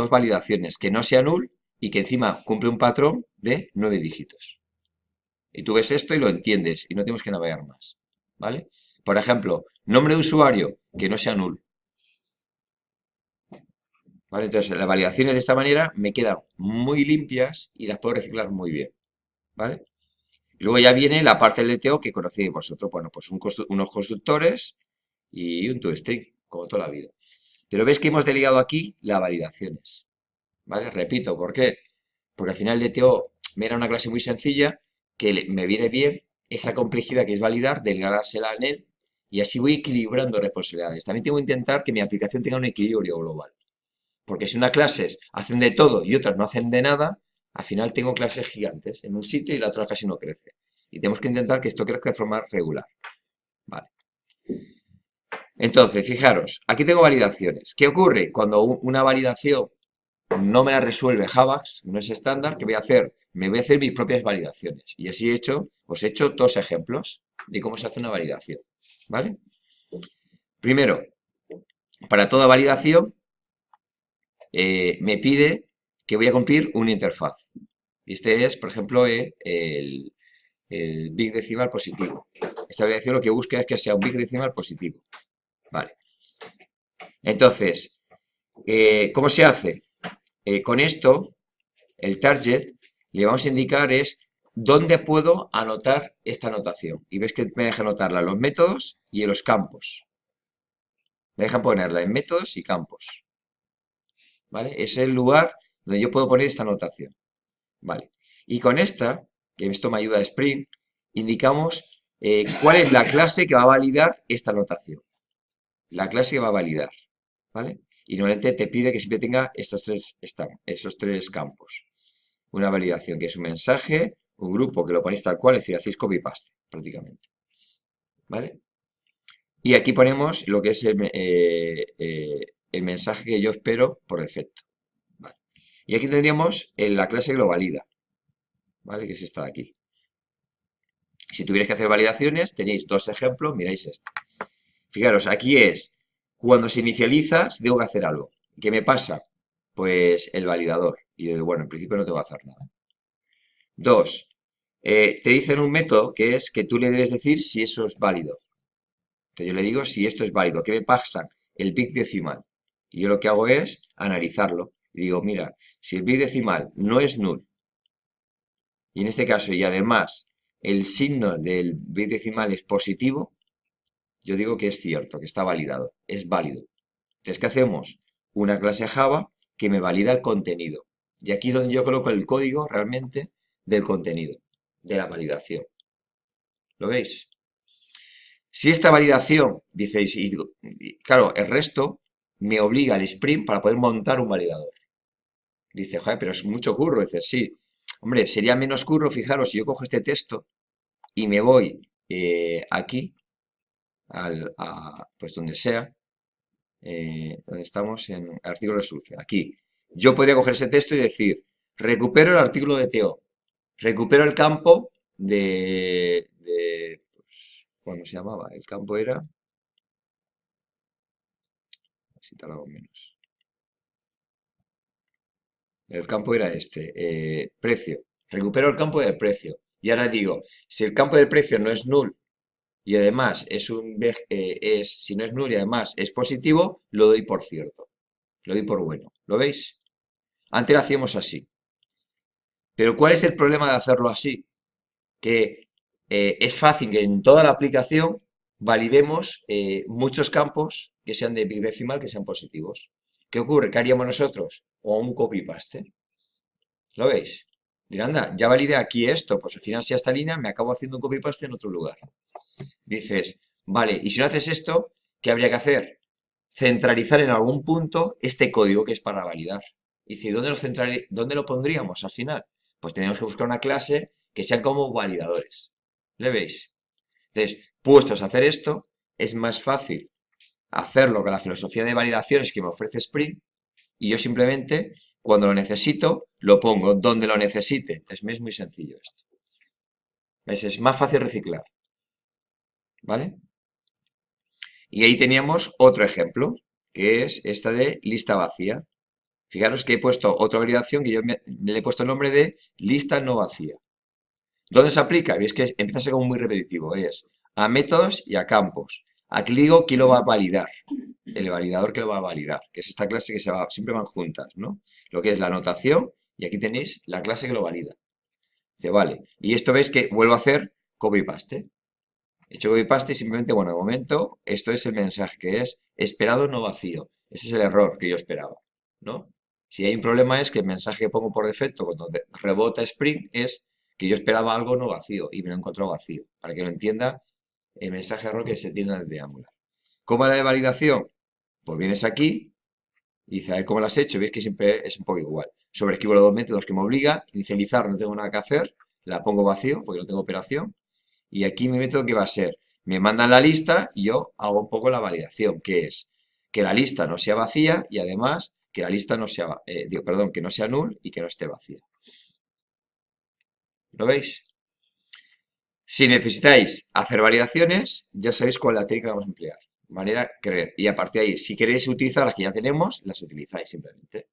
validaciones, que no sea null y que encima cumple un patrón de 9 dígitos. Y tú ves esto y lo entiendes y no tenemos que navegar más, ¿vale? Por ejemplo, nombre de usuario, que no sea null, ¿vale? Entonces, las validaciones de esta manera me quedan muy limpias y las puedo reciclar muy bien, ¿vale? Y luego ya viene la parte del DTO que conocéis vosotros, bueno, pues unos constructores y un toString, como toda la vida. Pero ves que hemos delegado aquí las validaciones, ¿vale? Repito, ¿por qué? Porque al final el DTO me era una clase muy sencilla que me viene bien esa complejidad que es validar, delegársela en él y así voy equilibrando responsabilidades. También tengo que intentar que mi aplicación tenga un equilibrio global. Porque si unas clases hacen de todo y otras no hacen de nada, al final tengo clases gigantes en un sitio y la otra casi no crece. Y tenemos que intentar que esto crezca de forma regular. Vale. Entonces, fijaros, aquí tengo validaciones. ¿Qué ocurre? Cuando una validación no me la resuelve Javax, no es estándar, ¿qué voy a hacer? Me voy a hacer mis propias validaciones. Y así os he hecho dos ejemplos de cómo se hace una validación. ¿Vale? Primero, para toda validación, me pide que voy a cumplir una interfaz. Y este es, por ejemplo, el big decimal positivo. Esta validación lo que busca es que sea un big decimal positivo. Vale. Entonces, ¿cómo se hace? Con esto, el target, le vamos a indicar es dónde puedo anotar esta anotación. Y ves que me deja anotarla en los métodos y en los campos. Me deja ponerla en métodos y campos. ¿Vale? Es el lugar donde yo puedo poner esta anotación. ¿Vale? Y con esta, que esto me ayuda a Spring, indicamos cuál es la clase que va a validar esta anotación. La clase que va a validar. ¿Vale? Y normalmente te pide que siempre tenga esos tres campos. Una validación que es un mensaje, un grupo que lo ponéis tal cual, es decir, hacéis copy-paste prácticamente. ¿Vale? Y aquí ponemos lo que es el mensaje que yo espero por defecto. ¿Vale? Y aquí tendríamos la clase que lo valida. ¿Vale? Que es esta de aquí. Si tuvierais que hacer validaciones, tenéis dos ejemplos, miráis este. Fijaros, aquí es cuando se inicializa, si tengo que hacer algo. ¿Qué me pasa? Pues el validador. Y yo digo, bueno, en principio no tengo que hacer nada. Dos, te dicen un método que es que tú le debes decir si eso es válido. Entonces yo le digo si esto es válido. ¿Qué me pasa? El big decimal. Y yo lo que hago es analizarlo. Y digo, mira, si el big decimal no es null, y en este caso, y además el signo del bit decimal es positivo, yo digo que es cierto, que está validado, es válido. Entonces, ¿qué hacemos? Una clase Java que me valida el contenido. Y aquí es donde yo coloco el código realmente del contenido, de la validación. ¿Lo veis? Si esta validación, diceis, claro, el resto me obliga al sprint para poder montar un validador. Dice, joder, pero es mucho curro. Dice, sí. Hombre, sería menos curro, fijaros, si yo cojo este texto y me voy aquí, pues donde sea, donde estamos en artículo de resolución, aquí. Yo podría coger ese texto y decir, recupero el artículo de TO, recupero el campo pues, ¿cómo se llamaba? El campo era, así tardamos menos. El campo era este, precio. Recupero el campo del precio. Y ahora digo, si el campo del precio no es null y además si no es null y además es positivo, lo doy por cierto. Lo doy por bueno. ¿Lo veis? Antes lo hacíamos así. Pero ¿cuál es el problema de hacerlo así? Que es fácil que en toda la aplicación validemos muchos campos que sean de big decimal, que sean positivos. ¿Qué ocurre? ¿Qué haríamos nosotros? O un copy-paste. ¿Lo veis? Dirá, anda, ya validé aquí esto, pues al final si a esta línea me acabo haciendo un copy-paste en otro lugar. Dices, vale, y si no haces esto, ¿qué habría que hacer? Centralizar en algún punto este código que es para validar. Y dice, ¿dónde lo pondríamos al final? Pues tenemos que buscar una clase que sean como validadores. ¿Le veis? Entonces, puestos a hacer esto, es más fácil hacerlo con la filosofía de validaciones que me ofrece Spring y yo simplemente, cuando lo necesito, lo pongo donde lo necesite. Es muy sencillo esto. ¿Ves? Es más fácil reciclar. ¿Vale? Y ahí teníamos otro ejemplo, que es esta de lista vacía. Fijaros que he puesto otra validación que le he puesto el nombre de lista no vacía. ¿Dónde se aplica? Veis que empieza a ser como muy repetitivo. Es a métodos y a campos. Aquí le digo quién lo va a validar. El validador que lo va a validar, que es esta clase que siempre van juntas, ¿no? Lo que es la anotación y aquí tenéis la clase que lo valida. Dice, vale. Y esto veis que vuelvo a hacer copy-paste. He hecho copy-paste y simplemente, bueno, de momento, esto es el mensaje que es esperado no vacío. Ese es el error que yo esperaba, ¿no? Si hay un problema es que el mensaje que pongo por defecto cuando rebota Spring es que yo esperaba algo no vacío y me lo he encontrado vacío. Para que lo entienda, el mensaje error que se tiende desde Angular. ¿Cómo es la de validación? Pues vienes aquí y dices, a ver cómo lo has hecho. Veis que siempre es un poco igual. Sobreescribo los dos métodos que me obliga. Inicializar, no tengo nada que hacer. La pongo vacío porque no tengo operación. Y aquí mi método que va a ser, me mandan la lista y yo hago un poco la validación, que es que la lista no sea vacía y además que la lista no sea, perdón, que no sea null y que no esté vacía. ¿Lo veis? Si necesitáis hacer validaciones, ya sabéis cuál es la técnica que vamos a emplear. Manera que, y a partir de ahí, si queréis utilizar las que ya tenemos, las utilizáis simplemente.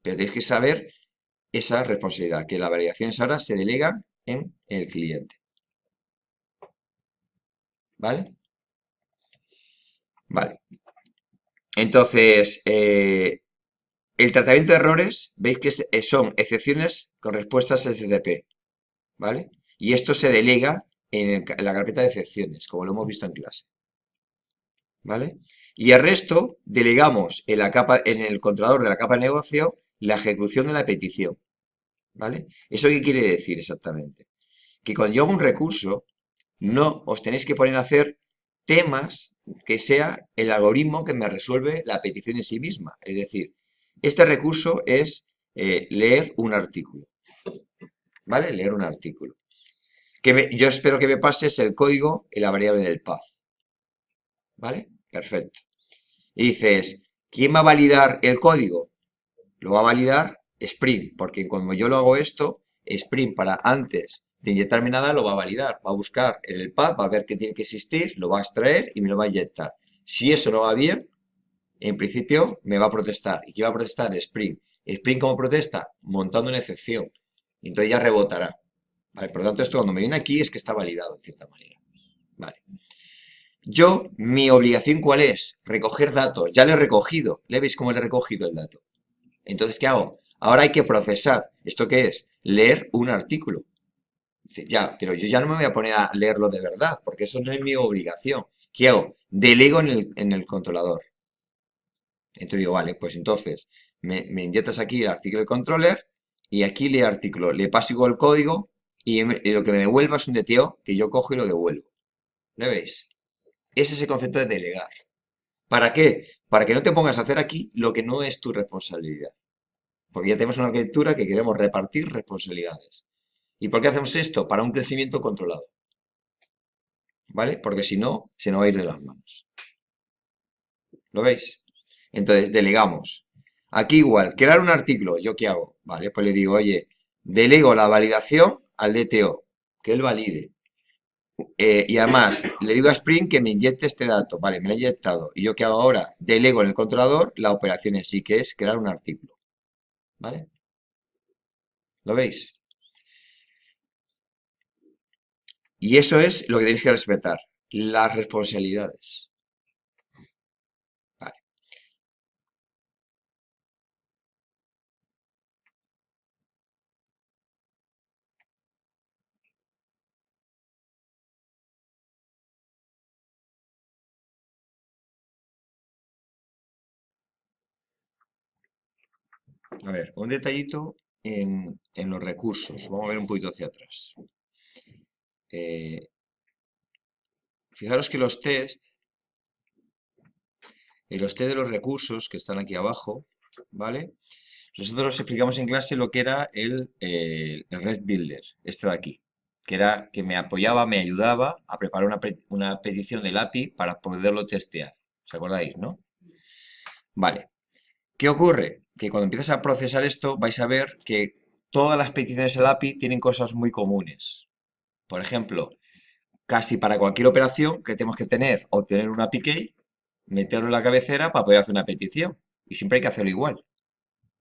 Pero tenéis que saber esa responsabilidad, que las validaciones ahora se delegan en el cliente. ¿Vale? Vale. Entonces, el tratamiento de errores, veis que son excepciones con respuestas SCP, ¿vale? Y esto se delega en la carpeta de excepciones, como lo hemos visto en clase, ¿vale? Y el resto delegamos en el controlador de la capa de negocio la ejecución de la petición, ¿vale? ¿Eso qué quiere decir exactamente? Que cuando yo hago un recurso, no os tenéis que poner a hacer temas que sea el algoritmo que me resuelve la petición en sí misma. Es decir, este recurso es leer un artículo, ¿vale? Leer un artículo. Yo espero que me pases el código en la variable del path, ¿vale? Perfecto. Y dices, ¿quién va a validar el código? Lo va a validar Spring, porque cuando yo lo hago esto, Spring para antes de inyectarme nada lo va a validar. Va a buscar en el path, va a ver que tiene que existir, lo va a extraer y me lo va a inyectar. Si eso no va bien, en principio me va a protestar. ¿Y qué va a protestar? Spring. Spring, ¿cómo protesta? Montando una excepción. Entonces ya rebotará. ¿Vale? Por lo tanto, esto cuando me viene aquí es que está validado de cierta manera. Vale. Yo, mi obligación, ¿cuál es? Recoger datos. Ya le he recogido. ¿Le veis cómo le he recogido el dato? Entonces, ¿qué hago? Ahora hay que procesar. ¿Esto qué es? Leer un artículo. Dice, ya, pero yo ya no me voy a poner a leerlo de verdad, porque eso no es mi obligación. ¿Qué hago? Delego en el controlador. Entonces digo, vale, pues entonces me inyectas aquí el artículo de controller y aquí le artículo, le paso igual el código y lo que me devuelva es un DTO que yo cojo y lo devuelvo. ¿Lo veis? Ese es el concepto de delegar. ¿Para qué? Para que no te pongas a hacer aquí lo que no es tu responsabilidad. Porque ya tenemos una arquitectura que queremos repartir responsabilidades. ¿Y por qué hacemos esto? Para un crecimiento controlado. ¿Vale? Porque si no, se nos va a ir de las manos. ¿Lo veis? Entonces, delegamos. Aquí igual, crear un artículo, ¿yo qué hago? Vale, pues le digo, oye, delego la validación al DTO, que él valide. Y además, le digo a Spring que me inyecte este dato. Vale, me lo ha inyectado. ¿Y yo qué hago ahora? Delego en el controlador la operación en sí, que es crear un artículo. ¿Vale? ¿Lo veis? Y eso es lo que tenéis que respetar, las responsabilidades. Vale. A ver, un detallito en los recursos. Vamos a ver un poquito hacia atrás. Eh, Fijaros que los test de los recursos que están aquí abajo, ¿vale? Nosotros explicamos en clase lo que era el Red Builder, este de aquí, que era que me apoyaba, me ayudaba a preparar una petición del API para poderlo testear. ¿Os acordáis, no? Vale. ¿Qué ocurre? Que cuando empiezas a procesar esto, vais a ver que todas las peticiones del API tienen cosas muy comunes. Por ejemplo, casi para cualquier operación que tenemos que obtener un API key, meterlo en la cabecera para poder hacer una petición. Y siempre hay que hacerlo igual.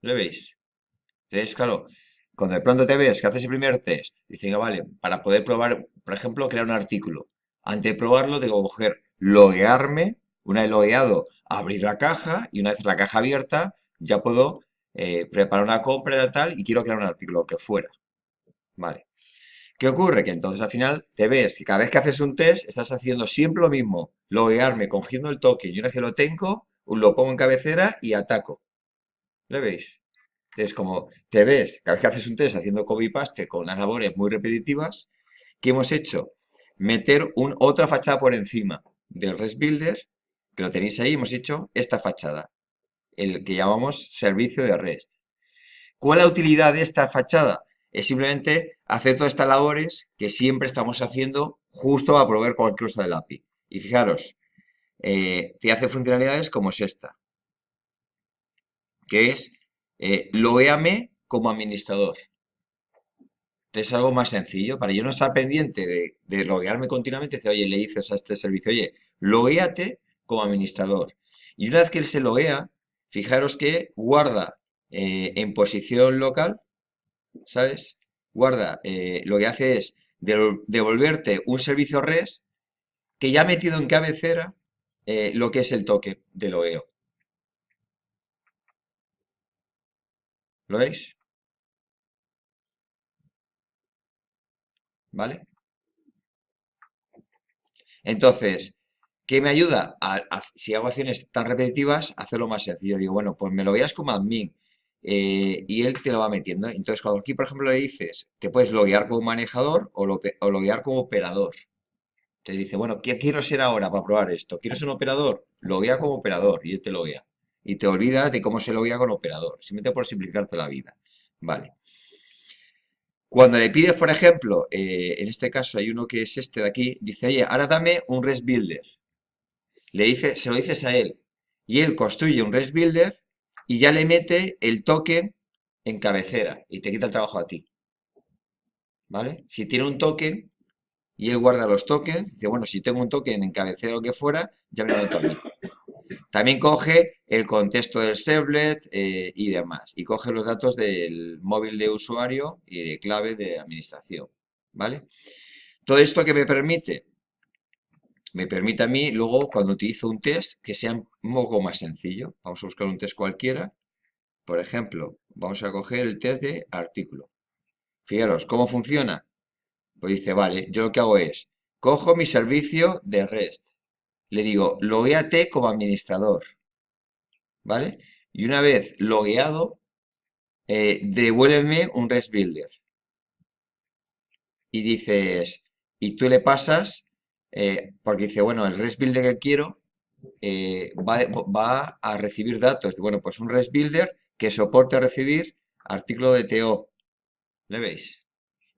¿Lo veis? Entonces, claro, cuando de pronto te ves que haces el primer test, dices, "No, vale, para poder probar, por ejemplo, crear un artículo. Antes de probarlo, tengo que coger, loguearme, una vez logueado, abrir la caja y una vez la caja abierta, ya puedo preparar una compra de tal y quiero crear un artículo, que fuera. Vale. ¿Qué ocurre? Que entonces al final te ves que cada vez que haces un test estás haciendo siempre lo mismo. Loguearme, cogiendo el token y una vez que lo tengo, lo pongo en cabecera y ataco. ¿Lo veis? Entonces, como te ves, cada vez que haces un test haciendo copy-paste con unas labores muy repetitivas, ¿qué hemos hecho? Meter otra fachada por encima del REST Builder, que lo tenéis ahí, hemos hecho esta fachada, el que llamamos servicio de REST. ¿Cuál es la utilidad de esta fachada? Es simplemente hacer todas estas labores que siempre estamos haciendo justo a proveer cualquier cosa del API. Y fijaros, te hace funcionalidades como es esta, que es loguéame como administrador. Entonces es algo más sencillo, para yo no estar pendiente de loguearme continuamente, dice, oye, le dices a este servicio, oye, loguéate como administrador. Y una vez que él se loguea, fijaros que guarda en posición local, ¿sabes? Guarda, lo que hace es devolverte un servicio REST que ya ha metido en cabecera lo que es el toque de logueo. ¿Lo veis? ¿Vale? Entonces, ¿qué me ayuda? Si hago acciones tan repetitivas, hacerlo más sencillo. Digo, bueno, pues me lo veas como admin y él te lo va metiendo. Entonces, cuando aquí, por ejemplo, le dices, te puedes loguear como manejador o loguear como operador. Te dice, bueno, ¿qué quiero ser ahora para probar esto? ¿Quieres ser un operador? Loguea como operador y él te loguea. Y te olvidas de cómo se loguea con operador, simplemente por simplificarte la vida. Vale. Cuando le pides, por ejemplo, en este caso hay uno que es este de aquí, dice, oye, ahora dame un REST Builder. Se lo dices a él y él construye un REST Builder y ya le mete el token en cabecera y te quita el trabajo a ti, ¿vale? Si tiene un token y él guarda los tokens, dice, bueno, si tengo un token en cabecera o lo que fuera, ya me lo meto a mí. También coge el contexto del servlet y demás, y coge los datos del móvil de usuario y de clave de administración, ¿vale? Todo esto que me permite a mí luego cuando utilizo un test que sea un poco más sencillo. Vamos a buscar un test cualquiera. Por ejemplo, vamos a coger el test de artículo. Fijaros, ¿cómo funciona? Pues dice, vale, yo lo que hago es, cojo mi servicio de REST, le digo, loguéate como administrador, ¿vale? Y una vez logueado, devuélveme un REST Builder. Y dices, y tú le pasas, porque dice, bueno, el REST Builder que quiero va a recibir datos. Bueno, pues un REST Builder que soporte recibir artículo de TO. ¿Le veis?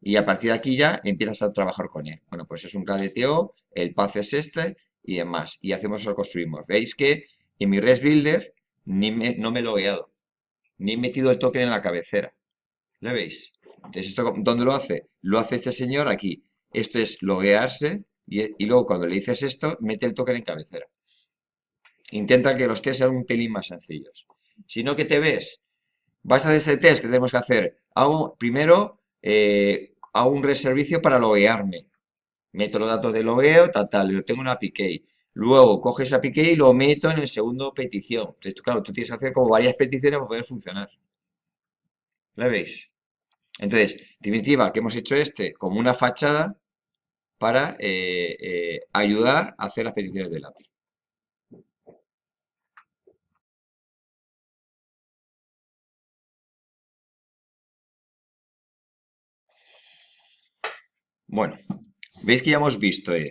Y a partir de aquí ya empiezas a trabajar con él. Bueno, pues es un KDTO, el path es este y demás. Y hacemos lo construimos. Veis que en mi REST Builder no me he logueado, ni he metido el token en la cabecera. ¿Le veis? Entonces, ¿esto dónde lo hace? Lo hace este señor aquí. Esto es loguearse y luego cuando le dices esto, mete el token en cabecera. Intenta que los test sean un pelín más sencillos. Si no, ¿qué te ves? Vas a hacer este test que tenemos que hacer. Primero, hago un reservicio para loguearme. Meto los datos de logueo, tal, yo tengo una API. Luego coge esa API y lo meto en el segundo petición. Entonces, claro, tú tienes que hacer como varias peticiones para poder funcionar. ¿La veis? Entonces, en definitiva, que hemos hecho este como una fachada para ayudar a hacer las peticiones del API. Bueno, veis que ya hemos visto el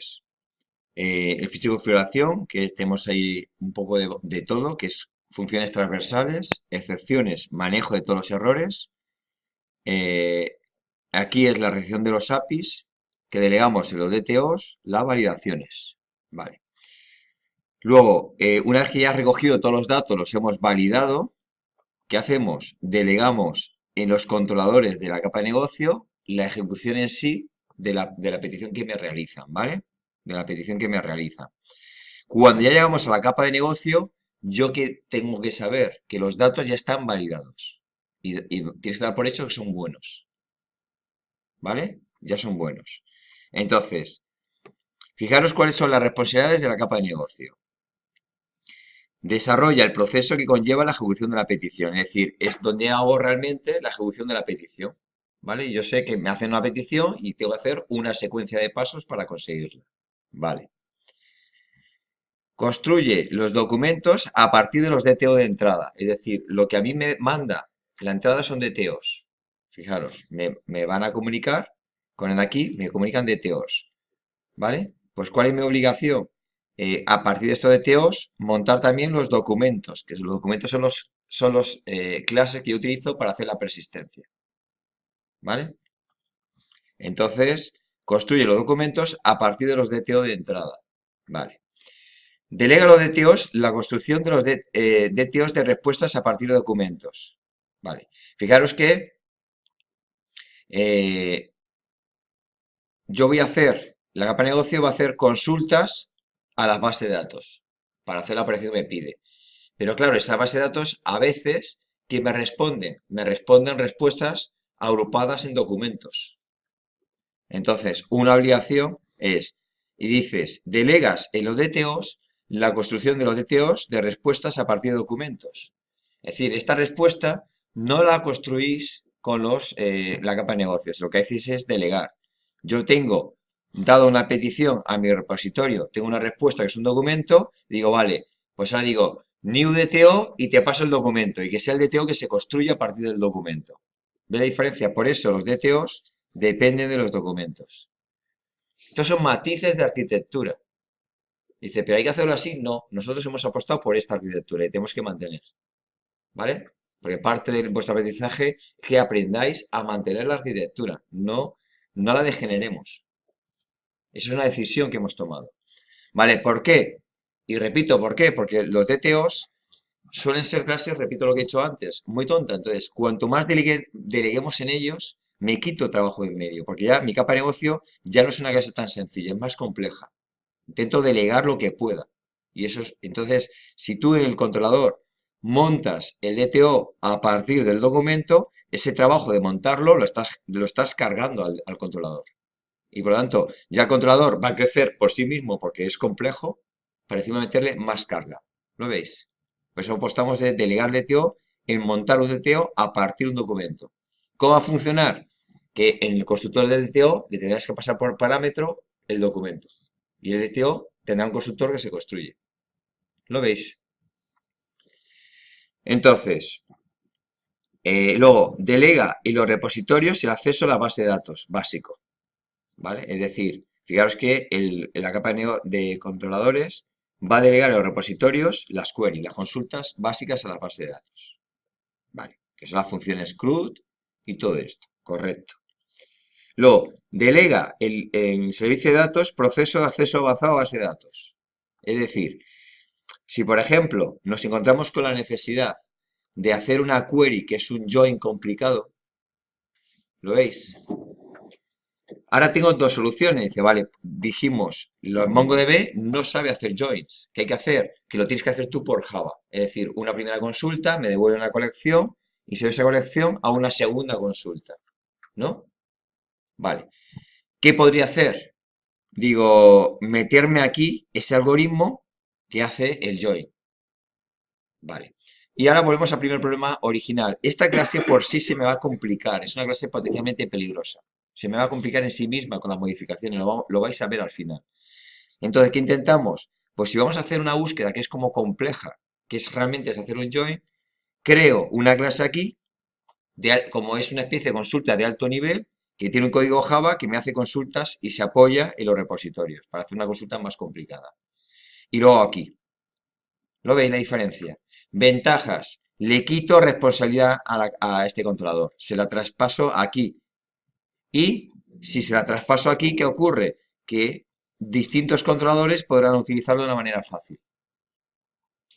fichero de configuración, que tenemos ahí un poco de todo, que es funciones transversales, excepciones, manejo de todos los errores. eh, Aquí es la recepción de los APIs, que delegamos en los DTOs las validaciones. Vale. Luego, una vez que ya has recogido todos los datos, los hemos validado, ¿qué hacemos? Delegamos en los controladores de la capa de negocio la ejecución en sí de la petición que me realizan, ¿vale? De la petición que me realizan. Cuando ya llegamos a la capa de negocio, yo que tengo que saber que los datos ya están validados. Y tienes que dar por hecho que son buenos, ¿vale? Ya son buenos. Entonces, fijaros cuáles son las responsabilidades de la capa de negocio. Desarrolla el proceso que conlleva la ejecución de la petición, es decir, es donde hago realmente la ejecución de la petición, ¿vale? Yo sé que me hacen una petición y tengo que hacer una secuencia de pasos para conseguirla, ¿vale? Construye los documentos a partir de los DTO de entrada, es decir, lo que a mí me manda la entrada son DTOs. Fijaros, me van a comunicar con el aquí, me comunican DTOs, ¿vale? Pues ¿cuál es mi obligación? A partir de estos DTOs, montar también los documentos, que los documentos son los clases que yo utilizo para hacer la persistencia, ¿vale? Entonces, construye los documentos a partir de los DTO de entrada, ¿vale? Delega a los DTOs la construcción de los DTOs de respuestas a partir de documentos, ¿vale? Fijaros que eh, yo voy a hacer, la capa de negocio va a hacer consultas a las bases de datos para hacer la operación que me pide. Pero claro, esta base de datos a veces que me responden respuestas agrupadas en documentos. Entonces, una obligación es, y dices, delegas en los DTOs la construcción de los DTOs de respuestas a partir de documentos. Es decir, esta respuesta no la construís con la capa de negocios, lo que hacéis es delegar. Yo tengo dado una petición a mi repositorio, tengo una respuesta que es un documento, digo, vale, pues ahora digo new DTO y te paso el documento y que sea el DTO que se construya a partir del documento. ¿Ve la diferencia? Por eso los DTOs dependen de los documentos. Estos son matices de arquitectura. Dice, pero hay que hacerlo así. No, nosotros hemos apostado por esta arquitectura y tenemos que mantener. ¿Vale? Porque parte de vuestro aprendizaje es que aprendáis a mantener la arquitectura, no la degeneremos. Esa es una decisión que hemos tomado. ¿Vale? ¿Por qué? Y repito, ¿por qué? Porque los DTOs suelen ser clases, repito lo que he hecho antes, muy tonta. Entonces, cuanto más deleguemos en ellos, me quito trabajo en medio, porque ya mi capa de negocio ya no es una clase tan sencilla, es más compleja. Intento delegar lo que pueda. Y eso es, entonces, si tú en el controlador montas el DTO a partir del documento, ese trabajo de montarlo lo estás cargando al controlador. Y por lo tanto, ya el controlador va a crecer por sí mismo porque es complejo, para encima meterle más carga. ¿Lo veis? Por eso apostamos de delegar DTO en montar un DTO a partir de un documento. ¿Cómo va a funcionar? que en el constructor del DTO le tendrás que pasar por parámetro el documento. Y el DTO tendrá un constructor que se construye. ¿Lo veis? Entonces, luego, delega en los repositorios el acceso a la base de datos básico. ¿Vale? Es decir, fijaros que la capa de controladores va a delegar en los repositorios las queries, las consultas básicas a la base de datos. ¿Vale? Que son las funciones CRUD y todo esto. Correcto. Luego, delega el servicio de datos proceso de acceso avanzado a base de datos. Es decir, si por ejemplo nos encontramos con la necesidad de hacer una query que es un join complicado, ¿lo veis? Ahora tengo dos soluciones. Dice, vale, dijimos, MongoDB no sabe hacer joins. ¿Qué hay que hacer? Que lo tienes que hacer tú por Java. Es decir, una primera consulta, me devuelve una colección y se esa colección a una segunda consulta. ¿No? Vale. ¿Qué podría hacer? Digo, meterme aquí ese algoritmo que hace el join. Vale. Y ahora volvemos al primer problema original. Esta clase por sí se me va a complicar. Es una clase potencialmente peligrosa. Se me va a complicar en sí misma con las modificaciones. Lo vais a ver al final. Entonces, ¿qué intentamos? Pues si vamos a hacer una búsqueda que es como compleja, que es realmente es hacer un join, creo una clase aquí, como es una especie de consulta de alto nivel, que tiene un código Java que me hace consultas y se apoya en los repositorios para hacer una consulta más complicada. Y luego aquí. ¿Lo veis la diferencia? Ventajas. Le quito responsabilidad a este controlador. Se la traspaso aquí. Y si se la traspaso aquí, ¿qué ocurre? Que distintos controladores podrán utilizarlo de una manera fácil.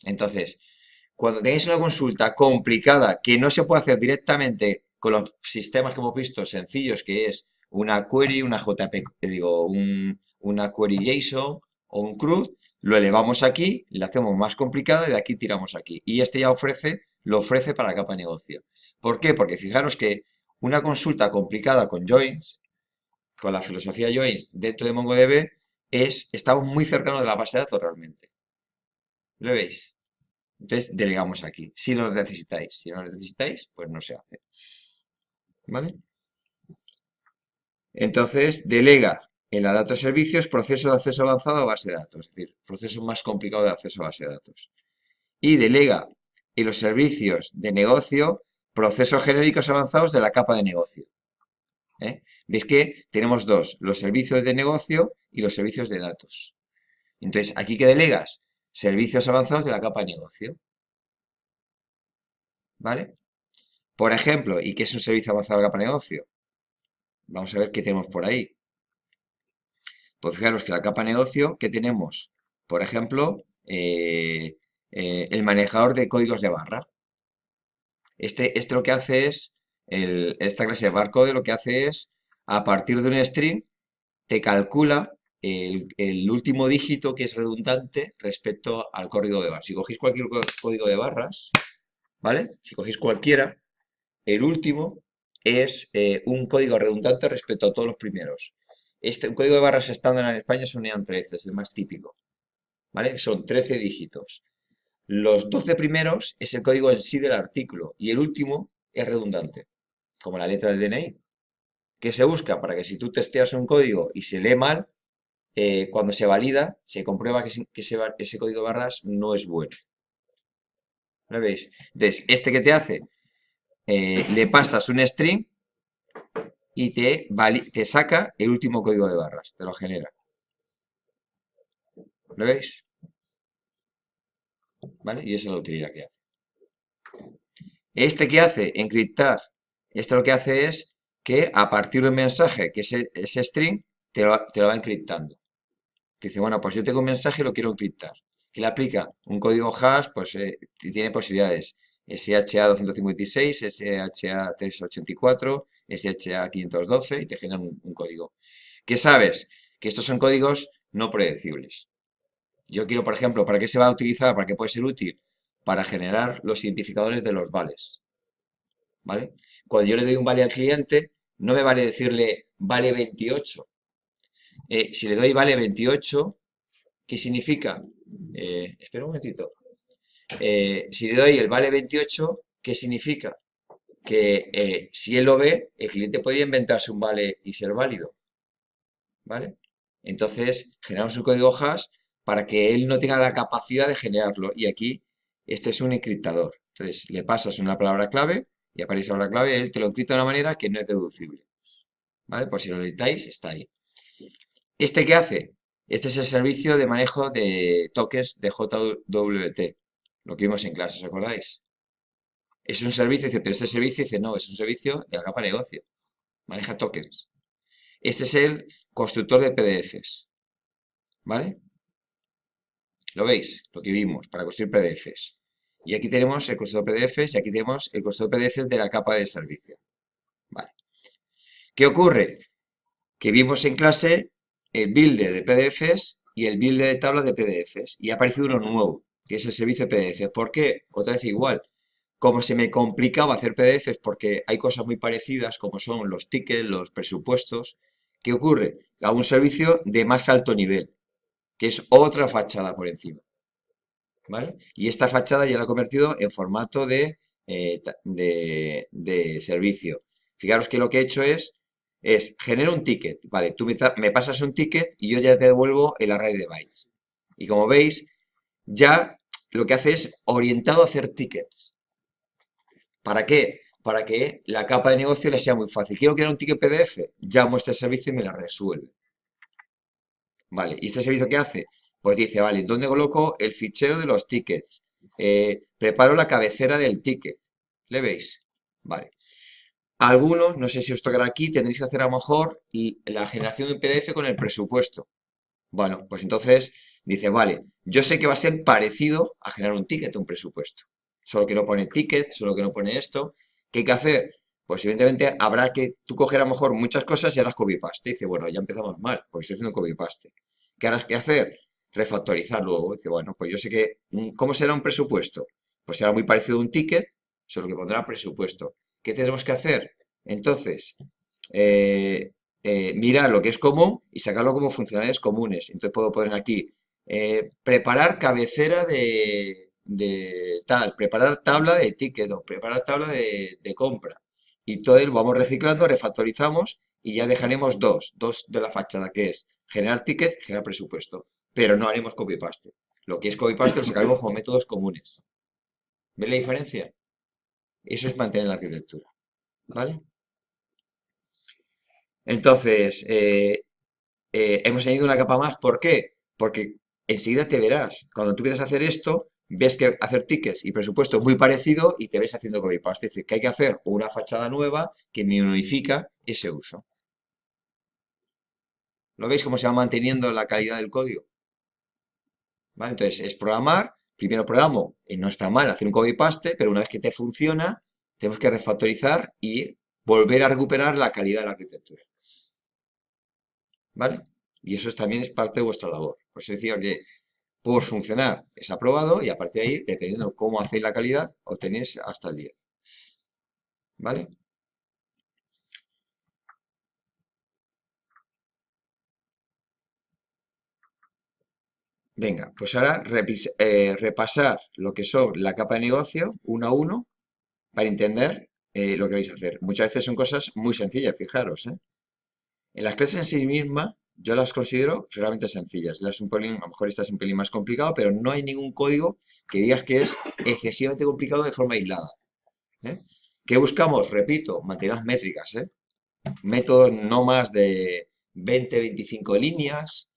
Entonces, cuando tengáis una consulta complicada que no se puede hacer directamente con los sistemas que hemos visto sencillos, que es una query, una JP, una query JSON o un CRUD, lo elevamos aquí, le hacemos más complicada y de aquí tiramos aquí. Y este ya lo ofrece para la capa de negocio. ¿Por qué? Porque fijaros que una consulta complicada con joins, con la filosofía joins dentro de MongoDB, estamos muy cercanos de la base de datos realmente. ¿Lo veis? Entonces delegamos aquí. Si lo necesitáis. Si no lo necesitáis, pues no se hace. ¿Vale? Entonces delega en la data servicios proceso de acceso avanzado a base de datos. Es decir, proceso más complicado de acceso a base de datos. Y delega en los servicios de negocio procesos genéricos avanzados de la capa de negocio. ¿Veis que tenemos dos? Los servicios de negocio y los servicios de datos. Entonces, aquí que delegas servicios avanzados de la capa de negocio. ¿Vale? Por ejemplo, ¿y qué es un servicio avanzado de la capa de negocio? Vamos a ver qué tenemos por ahí. Pues fijaros que la capa de negocio, ¿qué tenemos? Por ejemplo, el manejador de códigos de barra. Este lo que hace es, esta clase de barcode lo que hace es, a partir de un string, te calcula el último dígito que es redundante respecto al código de barras. Si cogéis cualquier código de barras, ¿vale? Si cogéis cualquiera, el último es un código redundante respecto a todos los primeros. Un código de barras estándar en España son NEAN 13, es el más típico, ¿vale? Son 13 dígitos. Los 12 primeros es el código en sí del artículo y el último es redundante, como la letra del DNI. ¿Qué se busca? Para que si tú testeas un código y se lee mal, cuando se valida, se comprueba que ese código de barras no es bueno. ¿Lo veis? Entonces, ¿este qué te hace? Le pasas un string y te saca el último código de barras, te lo genera. ¿Lo veis? ¿Vale? Y esa es la utilidad que hace. ¿Este qué hace? Encriptar. Esto lo que hace es que a partir de un mensaje, que ese string, te lo va encriptando. Que dice, bueno, pues yo tengo un mensaje y lo quiero encriptar. Que le aplica un código hash, pues tiene posibilidades. SHA-256, SHA-384, SHA-512 y te generan un código. ¿Qué sabes? Que estos son códigos no predecibles. Yo quiero, por ejemplo, ¿para qué se va a utilizar? ¿Para qué puede ser útil? Para generar los identificadores de los vales. ¿Vale? Cuando yo le doy un vale al cliente, no me vale decirle vale 28. Si le doy vale 28, ¿qué significa? Espera un momentito. Si le doy el vale 28, ¿qué significa? que si él lo ve, el cliente podría inventarse un vale y ser válido, ¿vale? Entonces, generamos un código hash para que él no tenga la capacidad de generarlo. Y aquí, este es un encriptador. Entonces, le pasas una palabra clave y aparece la palabra clave, él te lo encripta de una manera que no es deducible, ¿vale? Por si lo necesitáis, está ahí. ¿Este qué hace? Este es el servicio de manejo de tokens de JWT, lo que vimos en clase, ¿os acordáis? Es un servicio, dice, pero este servicio, dice, no, es un servicio de la capa negocio, maneja tokens. Este es el constructor de PDFs, ¿vale? ¿Lo veis? Lo que vimos para construir PDFs. Y aquí tenemos el constructor PDFs y aquí tenemos el constructor PDFs de la capa de servicio. Vale. ¿Qué ocurre? Que vimos en clase el builder de PDFs y el builder de tablas de PDFs. Y ha aparecido uno nuevo, que es el servicio de PDFs. ¿Por qué? Otra vez igual. Como se me complicaba hacer PDFs porque hay cosas muy parecidas como son los tickets, los presupuestos. ¿Qué ocurre? Hago un servicio de más alto nivel, que es otra fachada por encima. ¿Vale? Y esta fachada ya la he convertido en formato de servicio. Fijaros que lo que he hecho es genero un ticket, ¿vale? Tú me pasas un ticket y yo ya te devuelvo el array de bytes. Y como veis, ya lo que hace es orientado a hacer tickets. ¿Para qué? Para que la capa de negocio le sea muy fácil. Quiero crear un ticket PDF, llamo a este servicio y me la resuelve. Vale, ¿y este servicio qué hace? Pues dice, vale, ¿dónde coloco el fichero de los tickets? Preparo la cabecera del ticket. ¿Le veis? Vale. Algunos, no sé si os tocará aquí, tendréis que hacer a lo mejor la generación de PDF con el presupuesto. Bueno, pues entonces dice, vale, yo sé que va a ser parecido a generar un ticket, un presupuesto. Solo que no pone ticket, solo que no pone esto. ¿Qué hay que hacer? Pues evidentemente habrá que tú coger a lo mejor muchas cosas y harás copy-paste. Dice, bueno, ya empezamos mal, porque estoy haciendo copy-paste. ¿Qué harás que hacer? Refactorizar luego. Dice, bueno, pues yo sé que, ¿cómo será un presupuesto? Pues será muy parecido a un ticket, solo que pondrá presupuesto. ¿Qué tenemos que hacer? Entonces, eh, mirar lo que es común y sacarlo como funcionalidades comunes. Entonces puedo poner aquí, preparar cabecera de tal, preparar tabla de ticket o preparar tabla de compra. Y todo lo vamos reciclando, refactorizamos y ya dejaremos dos de la fachada, que es generar ticket, generar presupuesto. Pero no haremos copy-paste. Lo que es copy-paste lo sacaremos como métodos comunes. ¿Ven la diferencia? Eso es mantener la arquitectura. ¿Vale? Entonces, hemos añadido una capa más. ¿Por qué? Porque enseguida te verás. Cuando tú quieres hacer esto, ves que hacer tickets y presupuesto es muy parecido y te ves haciendo copy-paste. Es decir, que hay que hacer una fachada nueva que unifica ese uso. ¿Lo veis cómo se va manteniendo la calidad del código? ¿Vale? Entonces, es programar. Primero programo, y no está mal hacer un copy-paste, pero una vez que te funciona, tenemos que refactorizar y volver a recuperar la calidad de la arquitectura. ¿Vale? Y eso también es parte de vuestra labor. Pues decía que por funcionar es aprobado y a partir de ahí, dependiendo de cómo hacéis la calidad, obtenéis hasta el 10. ¿Vale? Venga, pues ahora repasar lo que son la capa de negocio uno a uno para entender lo que vais a hacer. Muchas veces son cosas muy sencillas, fijaros, ¿eh? En las clases en sí mismas yo las considero realmente sencillas. A lo mejor esta es un pelín más complicado, pero no hay ningún código que digas que es excesivamente complicado de forma aislada. ¿Eh? ¿Qué buscamos? Repito, mantener las métricas, ¿eh? Métodos no más de 20-25 líneas,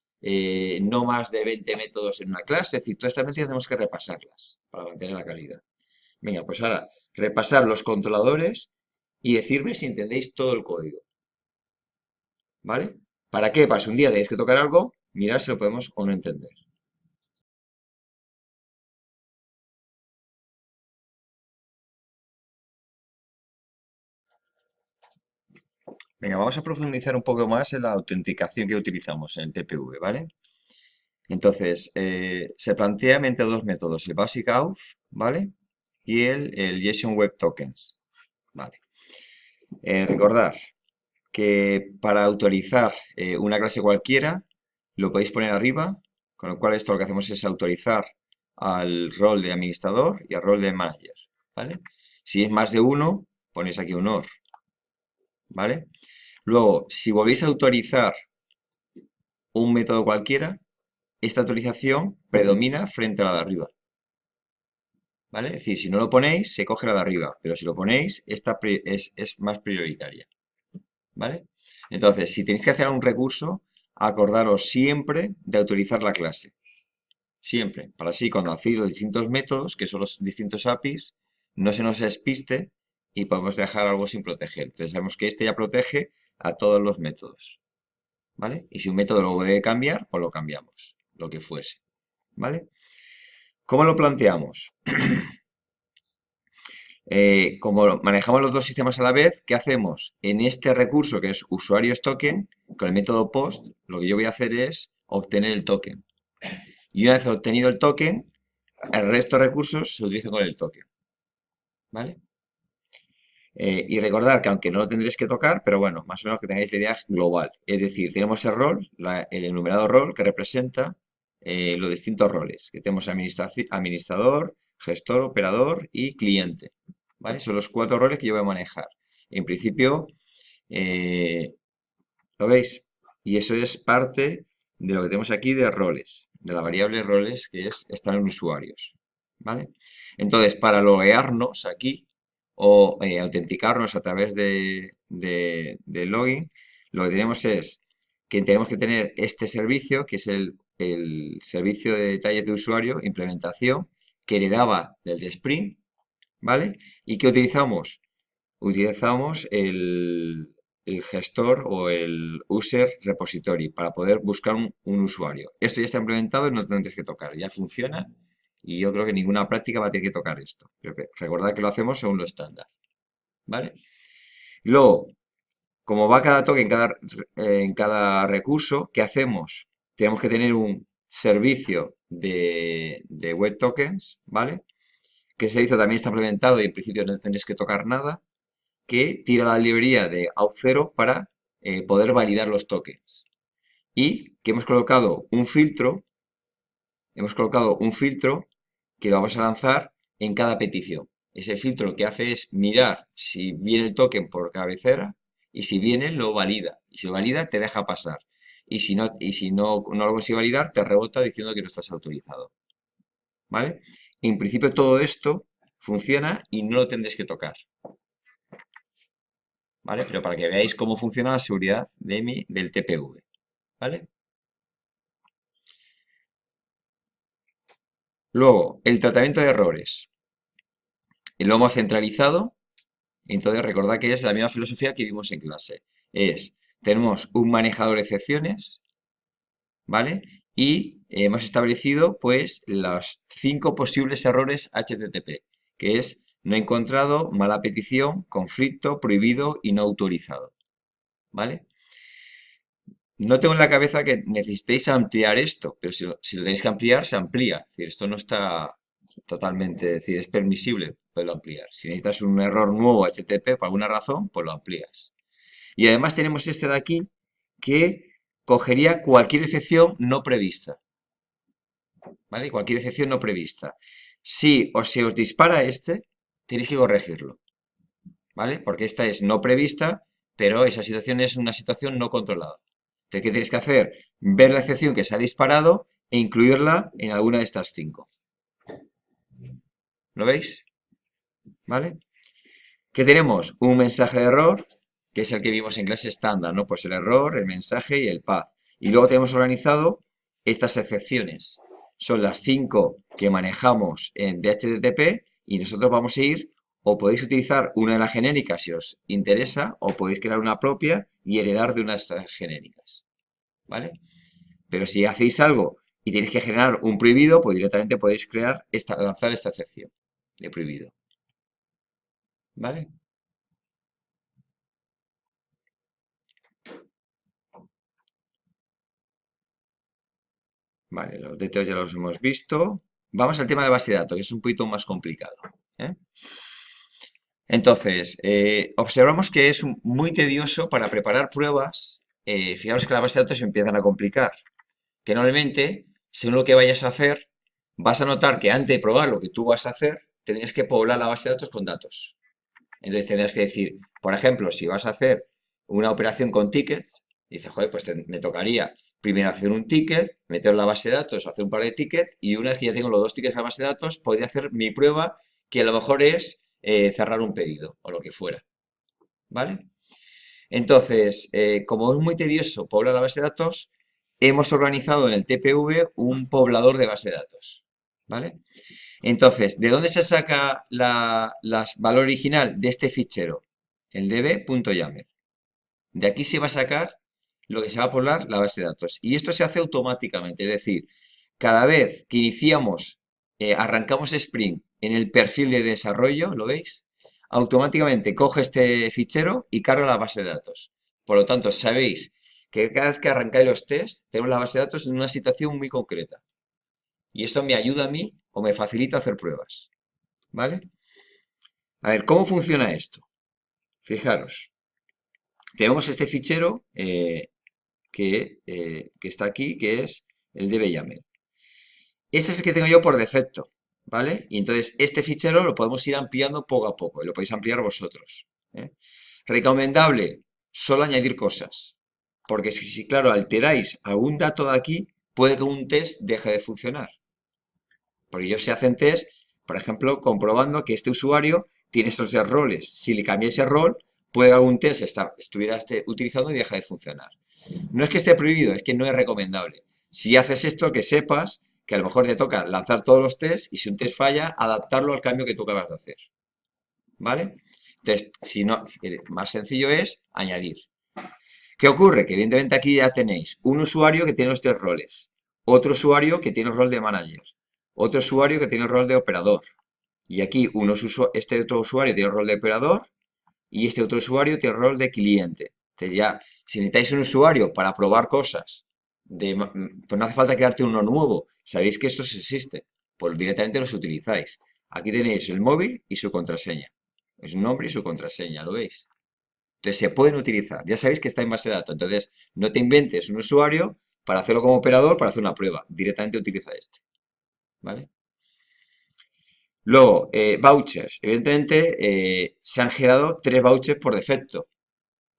no más de 20 métodos en una clase, es decir, todas estas métricas tenemos que repasarlas para mantener la calidad. Venga, pues ahora, repasar los controladores y decirme si entendéis todo el código, ¿vale? ¿Para qué? Para si un día tenéis que tocar algo, mirar si lo podemos o no entender. Venga, vamos a profundizar un poco más en la autenticación que utilizamos en el TPV, ¿vale? Entonces, se plantea mediante dos métodos, el Basic Auth, ¿vale? Y el JSON Web Tokens, ¿vale? Recordar que para autorizar una clase cualquiera, lo podéis poner arriba, con lo cual esto lo que hacemos es autorizar al rol de administrador y al rol de manager, ¿vale? Si es más de uno, ponéis aquí un OR, ¿vale? Luego, si volvéis a autorizar un método cualquiera, esta autorización predomina frente a la de arriba, ¿vale? Es decir, si no lo ponéis, se coge la de arriba, pero si lo ponéis, esta es más prioritaria, ¿vale? Entonces, si tenéis que hacer un recurso, acordaros siempre de autorizar la clase. Siempre. Para así, cuando hacéis los distintos métodos, que son los distintos APIs, no se nos despiste y podemos dejar algo sin proteger. Entonces, sabemos que este ya protege a todos los métodos, ¿vale? Y si un método luego debe cambiar, pues lo cambiamos, lo que fuese, ¿vale? ¿Cómo lo planteamos? Como manejamos los dos sistemas a la vez, ¿qué hacemos? En este recurso que es usuarios token, con el método post, lo que yo voy a hacer es obtener el token. Y una vez obtenido el token, el resto de recursos se utilizan con el token, ¿vale? Y recordar que aunque no lo tendréis que tocar, pero bueno, más o menos que tengáis la idea global. Es decir, tenemos el rol, el enumerado rol que representa los distintos roles. Que tenemos administrador, gestor, operador y cliente. ¿Vale? Son los 4 roles que yo voy a manejar. En principio, eh, ¿lo veis? Y eso es parte de lo que tenemos aquí de roles, de la variable roles que están en usuarios. ¿Vale? Entonces, para loguearnos aquí o autenticarnos a través de login, lo que tenemos es que tenemos que tener este servicio, que es el servicio de detalles de usuario, implementación, que heredaba del de Spring, ¿vale? ¿Y qué utilizamos? Utilizamos el gestor o el user repository para poder buscar un usuario. Esto ya está implementado y no tendréis que tocar, ya funciona y yo creo que ninguna práctica va a tener que tocar esto. Pero recordad que lo hacemos según lo estándar, ¿vale? Luego, como va cada toque en cada recurso, ¿qué hacemos? Tenemos que tener un servicio de web tokens, ¿vale? Que ese servicio también está implementado y en principio no tendréis que tocar nada, que tira la librería de Auth0 para poder validar los tokens. Y que hemos colocado un filtro que lo vamos a lanzar en cada petición. Ese filtro lo que hace es mirar si viene el token por cabecera y si viene lo valida. Y si lo valida te deja pasar. Y si no lo consigue validar, te rebota diciendo que no estás autorizado. ¿Vale? En principio todo esto funciona y no lo tendréis que tocar. ¿Vale? Pero para que veáis cómo funciona la seguridad del TPV, ¿vale? Luego, el tratamiento de errores. Lo hemos centralizado, entonces recordad que es la misma filosofía que vimos en clase. Tenemos un manejador de excepciones, ¿vale? Y hemos establecido, pues, los 5 posibles errores HTTP, que es no encontrado, mala petición, conflicto, prohibido y no autorizado, ¿vale? No tengo en la cabeza que necesitéis ampliar esto, pero si lo tenéis que ampliar, se amplía. Es decir, esto no está totalmente, es decir, es permisible poderlo ampliar. Si necesitas un error nuevo HTTP por alguna razón, pues lo amplías. Y además tenemos este de aquí que cogería cualquier excepción no prevista. ¿Vale? Cualquier excepción no prevista. Si se os dispara este, tenéis que corregirlo. ¿Vale? Porque esta es no prevista, pero esa situación es una situación no controlada. Entonces, ¿qué tenéis que hacer? Ver la excepción que se ha disparado e incluirla en alguna de estas 5. ¿Lo veis? ¿Vale? ¿Qué tenemos? Un mensaje de error, que es el que vimos en clase estándar, ¿no? Pues el error, el mensaje y el path. Y luego tenemos organizado estas excepciones. Son las 5 que manejamos en DHCP y nosotros vamos a ir, o podéis utilizar una de las genéricas si os interesa, o podéis crear una propia y heredar de una de estas genéricas. ¿Vale? Pero si hacéis algo y tenéis que generar un prohibido, pues directamente podéis lanzar esta excepción de prohibido. ¿Vale? Vale, los detalles ya los hemos visto. Vamos al tema de base de datos, que es un poquito más complicado, ¿eh? Entonces, observamos que es muy tedioso para preparar pruebas. Fijaros que las bases de datos se empiezan a complicar. Que normalmente, según lo que vayas a hacer, vas a notar que antes de probar lo que tú vas a hacer, tendrías que poblar la base de datos con datos. Entonces tendrás que decir, por ejemplo, si vas a hacer una operación con tickets, dices, joder, pues me tocaría primero hacer un ticket, meter en la base de datos, hacer un par de tickets y una vez que ya tengo los dos tickets en la base de datos, podría hacer mi prueba que a lo mejor es cerrar un pedido o lo que fuera, ¿vale? Entonces, como es muy tedioso poblar la base de datos, hemos organizado en el TPV un poblador de base de datos, ¿vale? Entonces, ¿de dónde se saca la valor original de este fichero? El db.yaml. De aquí se va a sacar lo que se va a poblar la base de datos. Y esto se hace automáticamente, es decir, cada vez que iniciamos, arrancamos Spring en el perfil de desarrollo, ¿lo veis? Automáticamente coge este fichero y carga la base de datos. Por lo tanto, sabéis que cada vez que arrancáis los tests, tenemos la base de datos en una situación muy concreta. Y esto me ayuda a mí o me facilita hacer pruebas. ¿Vale? A ver, ¿cómo funciona esto? Fijaros, tenemos este fichero que está aquí, que es el db.yaml. Este es el que tengo yo por defecto, ¿vale? Y entonces este fichero lo podemos ir ampliando poco a poco y lo podéis ampliar vosotros, ¿eh? Recomendable, solo añadir cosas, porque si, claro, alteráis algún dato de aquí, puede que un test deje de funcionar. Porque ellos se hacen test, por ejemplo, comprobando que este usuario tiene estos dos roles. Si le cambiáis el rol, puede que algún test estuviera utilizando y deja de funcionar. No es que esté prohibido, es que no es recomendable. Si haces esto, que sepas que a lo mejor te toca lanzar todos los tests y si un test falla, adaptarlo al cambio que tú acabas de hacer. ¿Vale? Entonces, si no, más sencillo es añadir. ¿Qué ocurre? Que evidentemente aquí ya tenéis un usuario que tiene los tres roles, otro usuario que tiene el rol de manager, otro usuario que tiene el rol de operador. Y aquí este otro usuario tiene el rol de operador y este otro usuario tiene el rol de cliente. Entonces ya, si necesitáis un usuario para probar cosas, pues no hace falta crearte uno nuevo. Sabéis que estos existen, pues directamente los utilizáis. Aquí tenéis el móvil y su contraseña. Es un nombre y su contraseña, ¿lo veis? Entonces se pueden utilizar. Ya sabéis que está en base de datos. Entonces no te inventes un usuario para hacerlo como operador para hacer una prueba. Directamente utiliza este. ¿Vale? Luego, vouchers. Evidentemente, se han generado tres vouchers por defecto.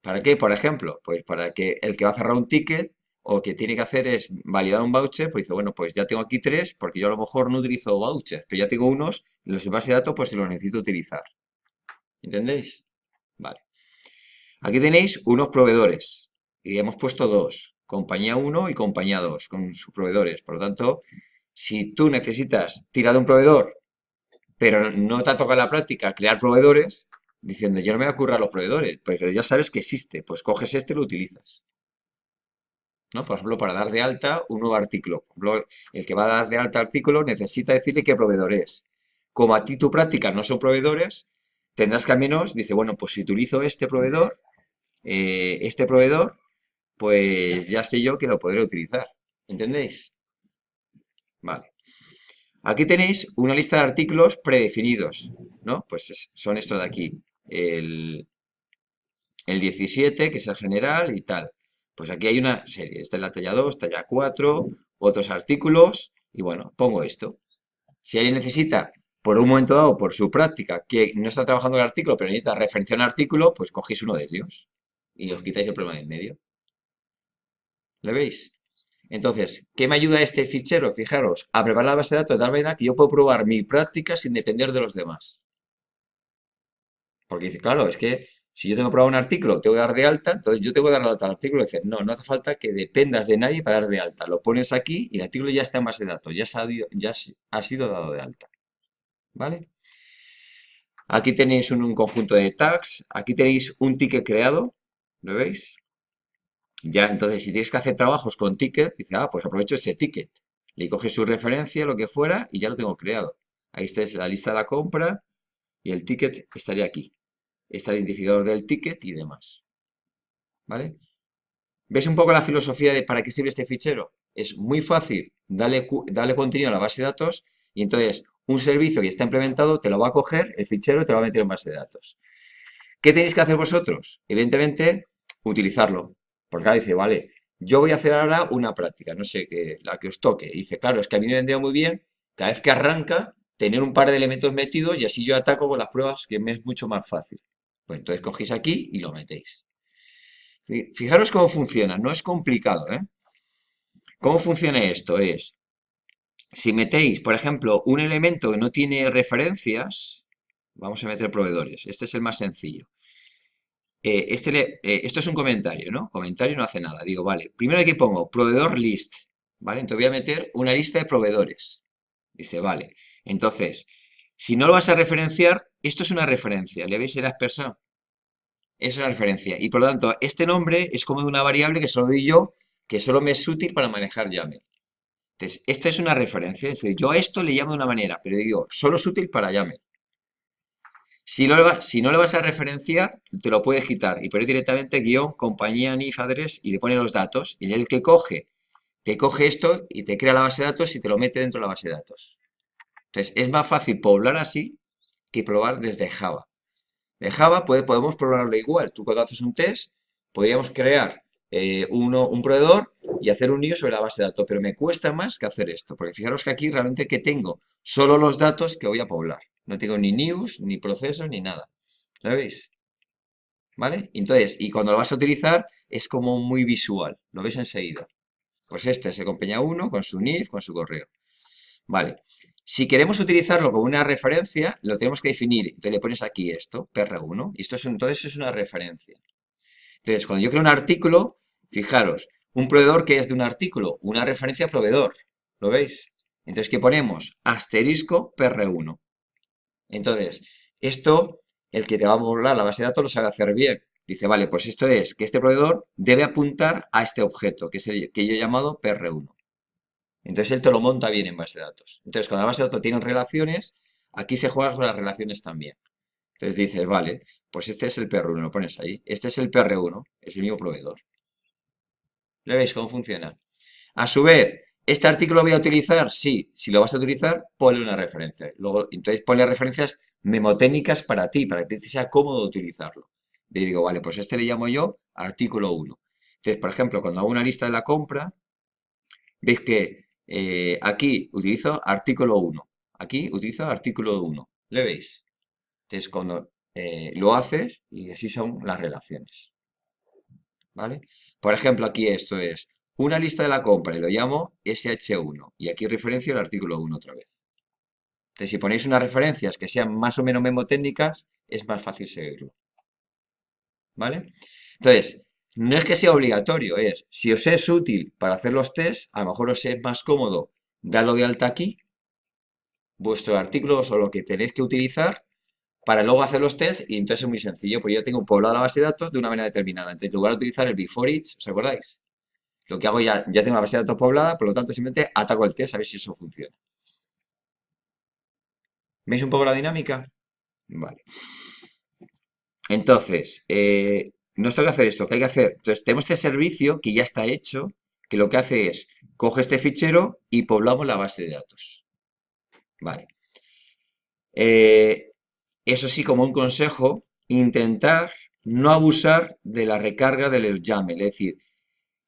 ¿Para qué? Por ejemplo, pues para que el que va a cerrar un ticket o que tiene que hacer es validar un voucher, pues dice, bueno, pues ya tengo aquí tres porque yo a lo mejor no utilizo vouchers, pero ya tengo unos, los de base de datos, pues si los necesito utilizar. ¿Entendéis? Vale. Aquí tenéis unos proveedores y hemos puesto dos, compañía uno y compañía 2 con sus proveedores. Por lo tanto, si tú necesitas tirar de un proveedor pero no te ha tocado en la práctica crear proveedores, diciendo, yo no me voy a currar los proveedores, pues pero ya sabes que existe, pues coges este y lo utilizas, ¿no? Por ejemplo, para dar de alta un nuevo artículo. Por ejemplo, el que va a dar de alta artículo necesita decirle qué proveedor es. Como a ti tu práctica no son proveedores, tendrás que al menos, dice, bueno, pues si utilizo este proveedor, pues ya sé yo que lo podré utilizar. ¿Entendéis? Vale. Aquí tenéis una lista de artículos predefinidos, ¿no? Pues son estos de aquí. El, el 17, que es el general y tal. Pues aquí hay una serie. Esta es la talla 2, talla 4, otros artículos. Y bueno, pongo esto. Si alguien necesita, por un momento dado, por su práctica, que no está trabajando el artículo, pero necesita referenciar un artículo, pues cogéis uno de ellos y os quitáis el problema de en medio. ¿Lo veis? Entonces, ¿qué me ayuda este fichero? Fijaros, a preparar la base de datos de tal manera que yo puedo probar mi práctica sin depender de los demás. Porque dice, claro, es que si yo tengo que probar un artículo, tengo que dar de alta, entonces yo tengo que dar de alta al artículo y decir, no, no hace falta que dependas de nadie para dar de alta. Lo pones aquí y el artículo ya está en base de datos, ya ha sido dado de alta. ¿Vale? Aquí tenéis un conjunto de tags, aquí tenéis un ticket creado, ¿lo veis? Ya, entonces, si tienes que hacer trabajos con ticket, dice, ah, pues aprovecho este ticket. Le coges su referencia, lo que fuera, y ya lo tengo creado. Ahí está es la lista de la compra y el ticket estaría aquí. Está el identificador del ticket y demás. ¿Vale? ¿Ves un poco la filosofía de para qué sirve este fichero? Es muy fácil, dale contenido a la base de datos y entonces un servicio que está implementado te lo va a coger, el fichero, y te lo va a meter en base de datos. ¿Qué tenéis que hacer vosotros? Evidentemente, utilizarlo. Porque ahora dice, vale, yo voy a hacer ahora una práctica, no sé, la que os toque. Y dice, claro, es que a mí me vendría muy bien, cada vez que arranca, tener un par de elementos metidos y así yo ataco con las pruebas, que me es mucho más fácil. Pues entonces cogéis aquí y lo metéis. Fijaros cómo funciona, no es complicado, ¿eh? ¿Cómo funciona esto? Si metéis, por ejemplo, un elemento que no tiene referencias, vamos a meter proveedores, este es el más sencillo. Esto es un comentario, ¿no? Comentario no hace nada. Digo, vale, primero aquí pongo proveedor list, ¿vale? Entonces voy a meter una lista de proveedores. Dice, vale. Entonces, si no lo vas a referenciar, esto es una referencia. ¿Le veis el aspersor? Es una referencia. Y por lo tanto, este nombre es como de una variable que solo doy yo, que solo me es útil para manejar YAML. Entonces, esta es una referencia. Es decir, yo a esto le llamo de una manera, pero digo, solo es útil para YAML. Si no le vas a referenciar, te lo puedes quitar y poner directamente guión compañía NIF address y le pone los datos. Y el que coge, te coge esto y te crea la base de datos y te lo mete dentro de la base de datos. Entonces, es más fácil poblar así que probar desde Java. De Java podemos programarlo igual. Tú cuando haces un test, podríamos crear un proveedor y hacer un nido sobre la base de datos, pero me cuesta más que hacer esto, porque fijaros que aquí realmente que tengo solo los datos que voy a poblar. No tengo ni news, ni procesos, ni nada. ¿Lo veis? ¿Vale? Entonces, y cuando lo vas a utilizar es como muy visual, lo ves enseguida. Pues este es el compañía 1 con su NIF, con su correo. Vale. Si queremos utilizarlo como una referencia, lo tenemos que definir. Entonces le pones aquí esto, PR1, y esto entonces es una referencia. Entonces, cuando yo creo un artículo, fijaros, un proveedor que es de un artículo, una referencia a proveedor. ¿Lo veis? Entonces, ¿qué ponemos? Asterisco PR1. Entonces, esto, el que te va a volar la base de datos lo sabe hacer bien. Dice, vale, pues esto es que este proveedor debe apuntar a este objeto, que es el que yo he llamado PR1. Entonces él te lo monta bien en base de datos. Entonces, cuando la base de datos tiene relaciones, aquí se juega con las relaciones también. Entonces dices, vale, pues este es el PR1, lo pones ahí. Este es el PR1, es el mismo proveedor. ¿Le veis cómo funciona? A su vez, ¿este artículo lo voy a utilizar? Sí. Si lo vas a utilizar, ponle una referencia. Luego, entonces ponle referencias memotécnicas para ti, para que te sea cómodo utilizarlo. Y digo, vale, pues este le llamo yo artículo 1. Entonces, por ejemplo, cuando hago una lista de la compra, veis que aquí utilizo artículo 1. Aquí utilizo artículo 1. ¿Le veis? Entonces, cuando lo haces, y así son las relaciones. ¿Vale? Por ejemplo, aquí esto es una lista de la compra y lo llamo SH1. Y aquí referencio el artículo 1 otra vez. Entonces, si ponéis unas referencias que sean más o menos memotécnicas, es más fácil seguirlo. ¿Vale? Entonces, no es que sea obligatorio, es si os es útil para hacer los tests, a lo mejor os es más cómodo darlo de alta aquí, vuestros artículos o lo que tenéis que utilizar para luego hacer los tests y entonces es muy sencillo, pues yo tengo poblada la base de datos de una manera determinada. Entonces, en lugar de utilizar el before each, ¿os acordáis? Lo que hago ya tengo la base de datos poblada, por lo tanto simplemente ataco el test a ver si eso funciona. ¿Veis un poco la dinámica? Vale. Entonces, no tengo que hacer esto, ¿qué hay que hacer? Entonces, tenemos este servicio que ya está hecho, que lo que hace es, coge este fichero y poblamos la base de datos. Vale. Eso sí, como un consejo, intentar no abusar de la recarga del YAML. Es decir,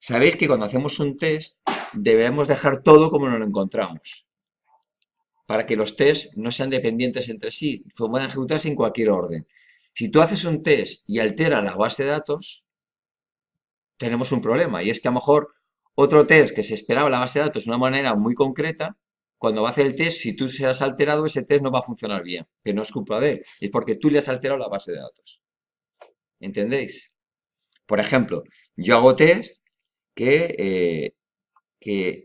sabéis que cuando hacemos un test debemos dejar todo como nos lo encontramos, para que los tests no sean dependientes entre sí, puedan ejecutarse en cualquier orden. Si tú haces un test y alteras la base de datos, tenemos un problema, y es que a lo mejor otro test que se esperaba en la base de datos de una manera muy concreta, cuando va a hacer el test, si tú se has alterado, ese test no va a funcionar bien, que no es culpa de él, es porque tú le has alterado la base de datos. ¿Entendéis? Por ejemplo, yo hago test que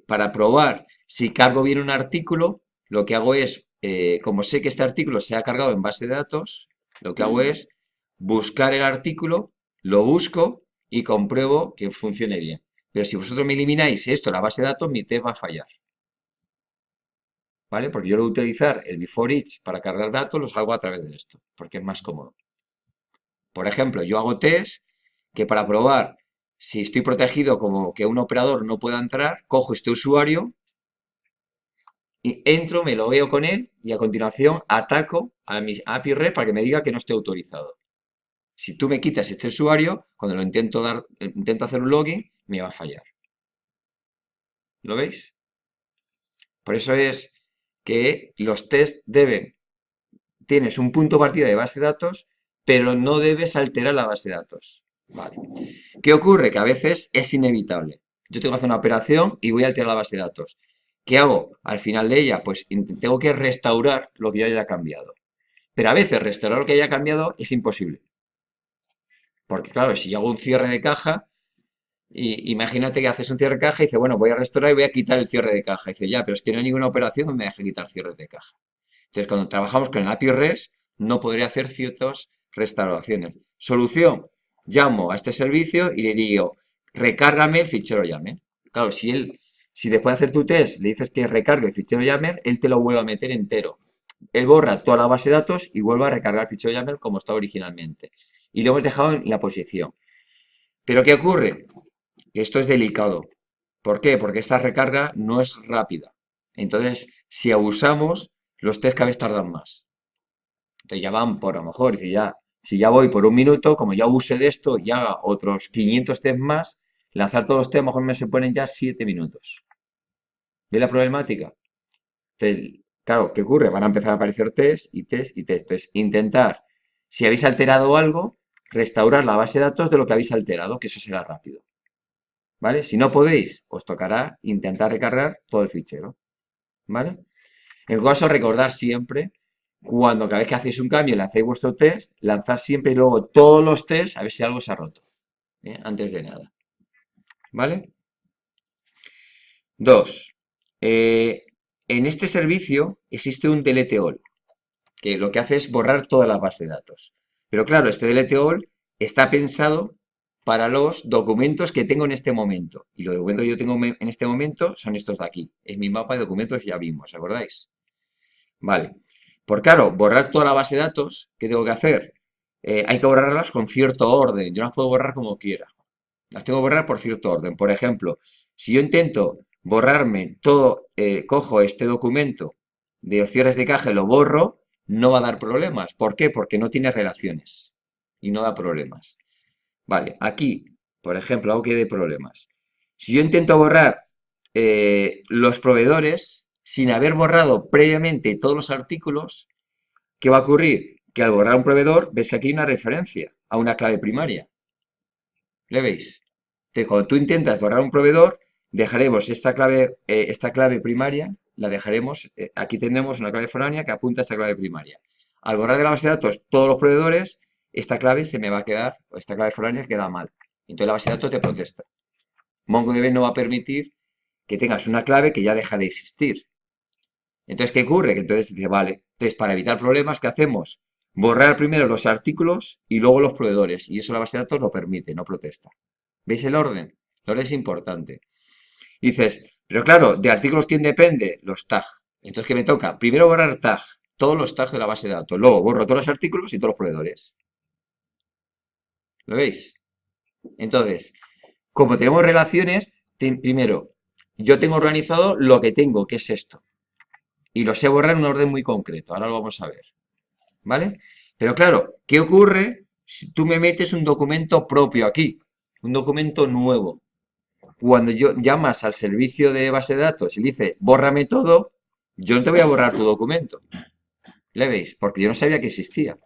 para probar si cargo bien un artículo, lo que hago es, como sé que este artículo se ha cargado en base de datos, lo que hago es buscar el artículo, lo busco y compruebo que funcione bien. Pero si vosotros me elimináis esto, la base de datos, mi test va a fallar. ¿Vale? Porque yo lo voy a utilizar el before each para cargar datos, los hago a través de esto, porque es más cómodo. Por ejemplo, yo hago test que para probar si estoy protegido como que un operador no pueda entrar, cojo este usuario y entro, me lo veo con él y a continuación ataco a mi API REST para que me diga que no esté autorizado. Si tú me quitas este usuario, cuando lo intento hacer un login, me va a fallar. ¿Lo veis? Por eso es que los tests tienes un punto de partida de base de datos, pero no debes alterar la base de datos. Vale. ¿Qué ocurre? Que a veces es inevitable. Yo tengo que hacer una operación y voy a alterar la base de datos. ¿Qué hago? Al final de ella, pues tengo que restaurar lo que ya haya cambiado. Pero a veces restaurar lo que haya cambiado es imposible. Porque claro, si yo hago un cierre de caja, imagínate que haces un cierre de caja y dice, bueno, voy a restaurar y voy a quitar el cierre de caja. Y dice, ya, pero es que no hay ninguna operación donde me deje quitar cierres de caja. Entonces, cuando trabajamos con el API REST, no podría hacer ciertas restauraciones. Solución, llamo a este servicio y le digo, recárgame el fichero YAML. Claro, si después de hacer tu test le dices que recargue el fichero YAML, él te lo vuelve a meter entero. Él borra toda la base de datos y vuelve a recargar el fichero YAML como estaba originalmente. Y lo hemos dejado en la posición. ¿Pero qué ocurre? Esto es delicado. ¿Por qué? Porque esta recarga no es rápida. Entonces, si abusamos, los test cada vez tardan más. Entonces ya van por a lo mejor, si ya voy por un minuto, como ya abuse de esto y haga otros 500 test más, lanzar todos los test a lo mejor me se ponen ya 7 minutos. ¿Ve la problemática? Entonces, claro, ¿qué ocurre? Van a empezar a aparecer test y test y test. Entonces, intentar, si habéis alterado algo, restaurar la base de datos de lo que habéis alterado, que eso será rápido. ¿Vale? Si no podéis, os tocará intentar recargar todo el fichero. ¿Vale? En el caso, recordar siempre, cuando cada vez que hacéis un cambio, lancéis vuestro test, lanzar siempre y luego todos los tests a ver si algo se ha roto. Antes de nada. ¿Vale? Dos. eh, en este servicio existe un delete all, que lo que hace es borrar toda la base de datos. Pero claro, este delete all está pensado para los documentos que tengo en este momento. Y los documentos que yo tengo en este momento son estos de aquí. Es mi mapa de documentos que ya vimos, ¿os acordáis? Vale. Por claro, borrar toda la base de datos, ¿qué tengo que hacer? Hay que borrarlas con cierto orden. Yo no las puedo borrar como quiera. Las tengo que borrar por cierto orden. Por ejemplo, si yo intento borrarme todo, cojo este documento de cierres de caja y lo borro, no va a dar problemas. ¿Por qué? Porque no tiene relaciones y no da problemas. Vale, aquí, por ejemplo, algo que dé problemas. Si yo intento borrar los proveedores sin haber borrado previamente todos los artículos, ¿qué va a ocurrir? Que al borrar un proveedor, ves que aquí hay una referencia a una clave primaria. ¿Le veis? Entonces, cuando tú intentas borrar un proveedor, dejaremos esta clave primaria, la dejaremos, aquí tendremos una clave foránea que apunta a esta clave primaria. Al borrar de la base de datos todos los proveedores, esta clave se me va a quedar, o esta clave foránea queda mal. Entonces la base de datos te protesta. MongoDB no va a permitir que tengas una clave que ya deja de existir. Entonces, ¿qué ocurre? Que entonces dice, vale, entonces para evitar problemas, ¿qué hacemos? Borrar primero los artículos y luego los proveedores. Y eso la base de datos lo permite, no protesta. ¿Veis el orden? El orden es importante. Y dices, pero claro, ¿de artículos quién depende? Los tags. Entonces, ¿qué me toca? Primero borrar tag, todos los tags de la base de datos. Luego borro todos los artículos y todos los proveedores. ¿Lo veis? Entonces, como tenemos relaciones, primero, yo tengo organizado lo que tengo, que es esto. Y lo sé borrar en un orden muy concreto. Ahora lo vamos a ver. ¿Vale? Pero claro, ¿qué ocurre si tú me metes un documento propio aquí? Un documento nuevo. Cuando yo llamas al servicio de base de datos y le dices, bórrame todo, yo no te voy a borrar tu documento. ¿Le veis? Porque yo no sabía que existía.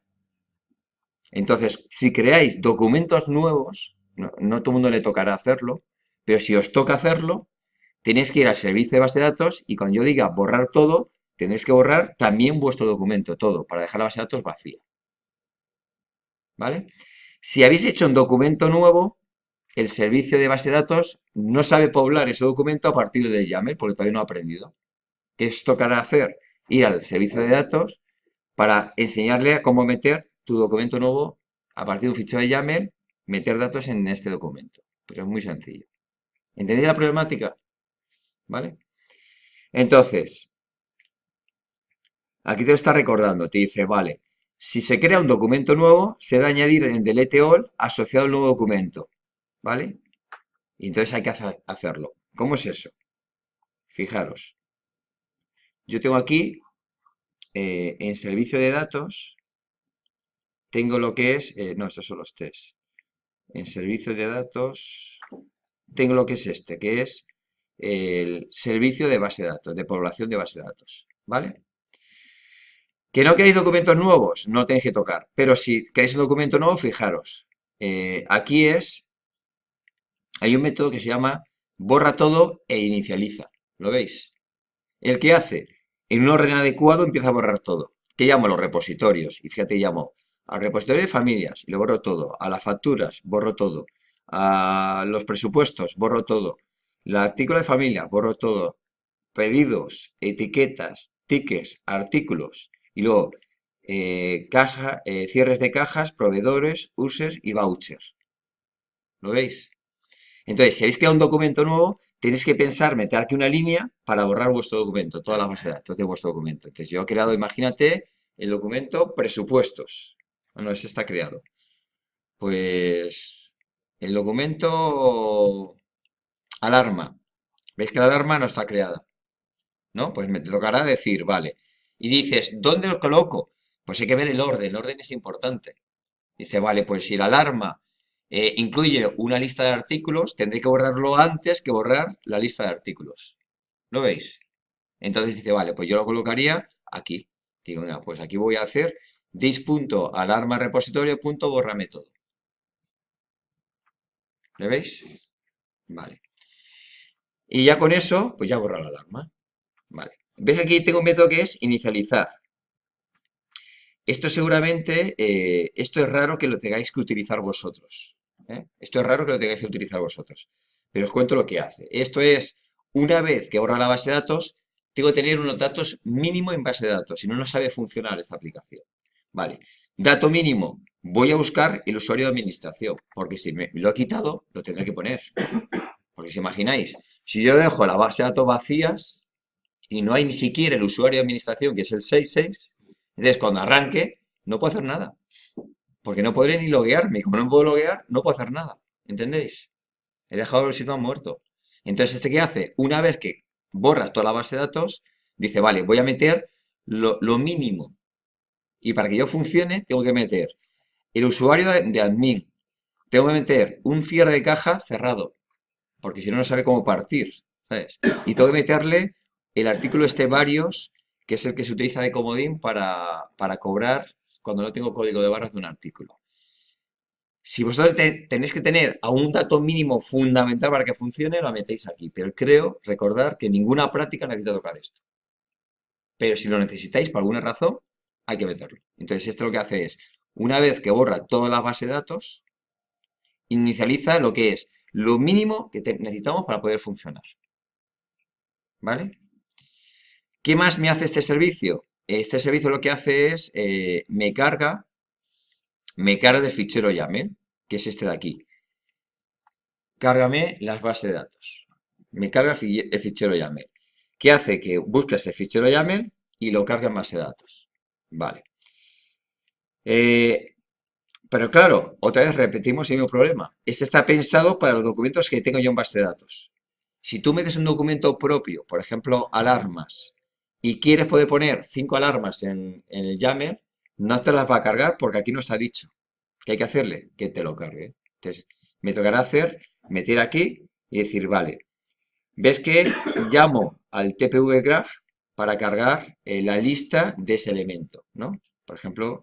Entonces, si creáis documentos nuevos, no todo el mundo le tocará hacerlo, pero si os toca hacerlo, tenéis que ir al servicio de base de datos y cuando yo diga borrar todo, tendréis que borrar también vuestro documento, todo, para dejar la base de datos vacía. ¿Vale? Si habéis hecho un documento nuevo, el servicio de base de datos no sabe poblar ese documento a partir del YAML, porque todavía no ha aprendido. ¿Qué os tocará hacer? Ir al servicio de datos para enseñarle a cómo meter tu documento nuevo a partir de un fichero de YAML, meter datos en este documento. Pero es muy sencillo. ¿Entendéis la problemática? ¿Vale? Entonces, aquí te lo está recordando. Te dice, vale, si se crea un documento nuevo, se debe añadir en el delete all asociado al nuevo documento. ¿Vale? Y entonces hay que hacerlo. ¿Cómo es eso? Fijaros. Yo tengo aquí, en servicio de datos, tengo lo que es, no, estos son los test. En servicio de datos, tengo lo que es este, que es el servicio de base de datos, de población de base de datos. ¿Vale? ¿Que no queréis documentos nuevos? No tenéis que tocar. Pero si queréis un documento nuevo, fijaros. Aquí hay un método que se llama borra todo e inicializa. ¿Lo veis? El que hace en un orden adecuado empieza a borrar todo. ¿Qué llamo? Los repositorios. Y fíjate, llamo al repositorio de familias y lo borro todo. A las facturas, borro todo. A los presupuestos, borro todo. La artículo de familia, borro todo. Pedidos, etiquetas, tickets, artículos. Y luego, cierres de cajas, proveedores, users y vouchers. ¿Lo veis? Entonces, si habéis creado un documento nuevo, tenéis que pensar, meter aquí una línea para borrar vuestro documento, toda la base de datos de vuestro documento. Entonces, yo he creado, imagínate, el documento presupuestos. Bueno, ese está creado. Pues el documento alarma. ¿Veis que la alarma no está creada? ¿No? Pues me tocará decir, vale. Y dices, ¿dónde lo coloco? Pues hay que ver el orden es importante. Dice, vale, pues si la alarma incluye una lista de artículos, tendré que borrarlo antes que borrar la lista de artículos. ¿Lo veis? Entonces dice, vale, pues yo lo colocaría aquí. Digo, mira, pues aquí voy a hacer dis.alarma.repositorio.borrame todo. ¿Le veis? Vale. Y ya con eso, pues ya borra la alarma. Vale. ¿Ves? Aquí tengo un método que es inicializar. Esto seguramente, esto es raro que lo tengáis que utilizar vosotros. Esto es raro que lo tengáis que utilizar vosotros. Pero os cuento lo que hace. Esto es, una vez que borra la base de datos, tengo que tener unos datos mínimo en base de datos, si no, no sabe funcionar esta aplicación. Vale. Dato mínimo. Voy a buscar el usuario de administración, porque si me lo he quitado, lo tendré que poner. Porque si imagináis, si yo dejo la base de datos vacías y no hay ni siquiera el usuario de administración, que es el 66, entonces cuando arranque no puedo hacer nada, porque no podré ni loguearme, y como no puedo loguear, no puedo hacer nada, ¿entendéis? He dejado el sistema muerto. Entonces, ¿este qué hace? Una vez que borra toda la base de datos, dice, vale, voy a meter lo mínimo. Y para que yo funcione, tengo que meter el usuario de admin. Tengo que meter un cierre de caja cerrado, porque si no, no sabe cómo partir, ¿sabes? Y tengo que meterle el artículo este varios, que es el que se utiliza de comodín para cobrar cuando no tengo código de barras de un artículo. Si vosotros tenéis que tener a un dato mínimo fundamental para que funcione, lo metéis aquí. Pero creo, recordar que ninguna práctica necesita tocar esto. Pero si lo necesitáis por alguna razón, hay que meterlo. Entonces, esto lo que hace es, una vez que borra toda la base de datos, inicializa lo que es lo mínimo que necesitamos para poder funcionar. ¿Vale? ¿Qué más me hace este servicio? Este servicio lo que hace es, me carga el fichero YAML, que es este de aquí. Cárgame las bases de datos. Me carga el fichero YAML. ¿Qué hace? Que busques el fichero YAML y lo carga en base de datos. Vale. Pero claro, otra vez repetimos el mismo problema. Este está pensado para los documentos que tengo yo en base de datos. Si tú metes un documento propio, por ejemplo, alarmas, y quieres poder poner 5 alarmas en el YAML, no te las va a cargar porque aquí no está dicho. ¿Qué hay que hacerle? Que te lo cargue. Entonces, me tocará meter aquí y decir, vale, ves que llamo al TPV Graph para cargar la lista de ese elemento, ¿no? Por ejemplo,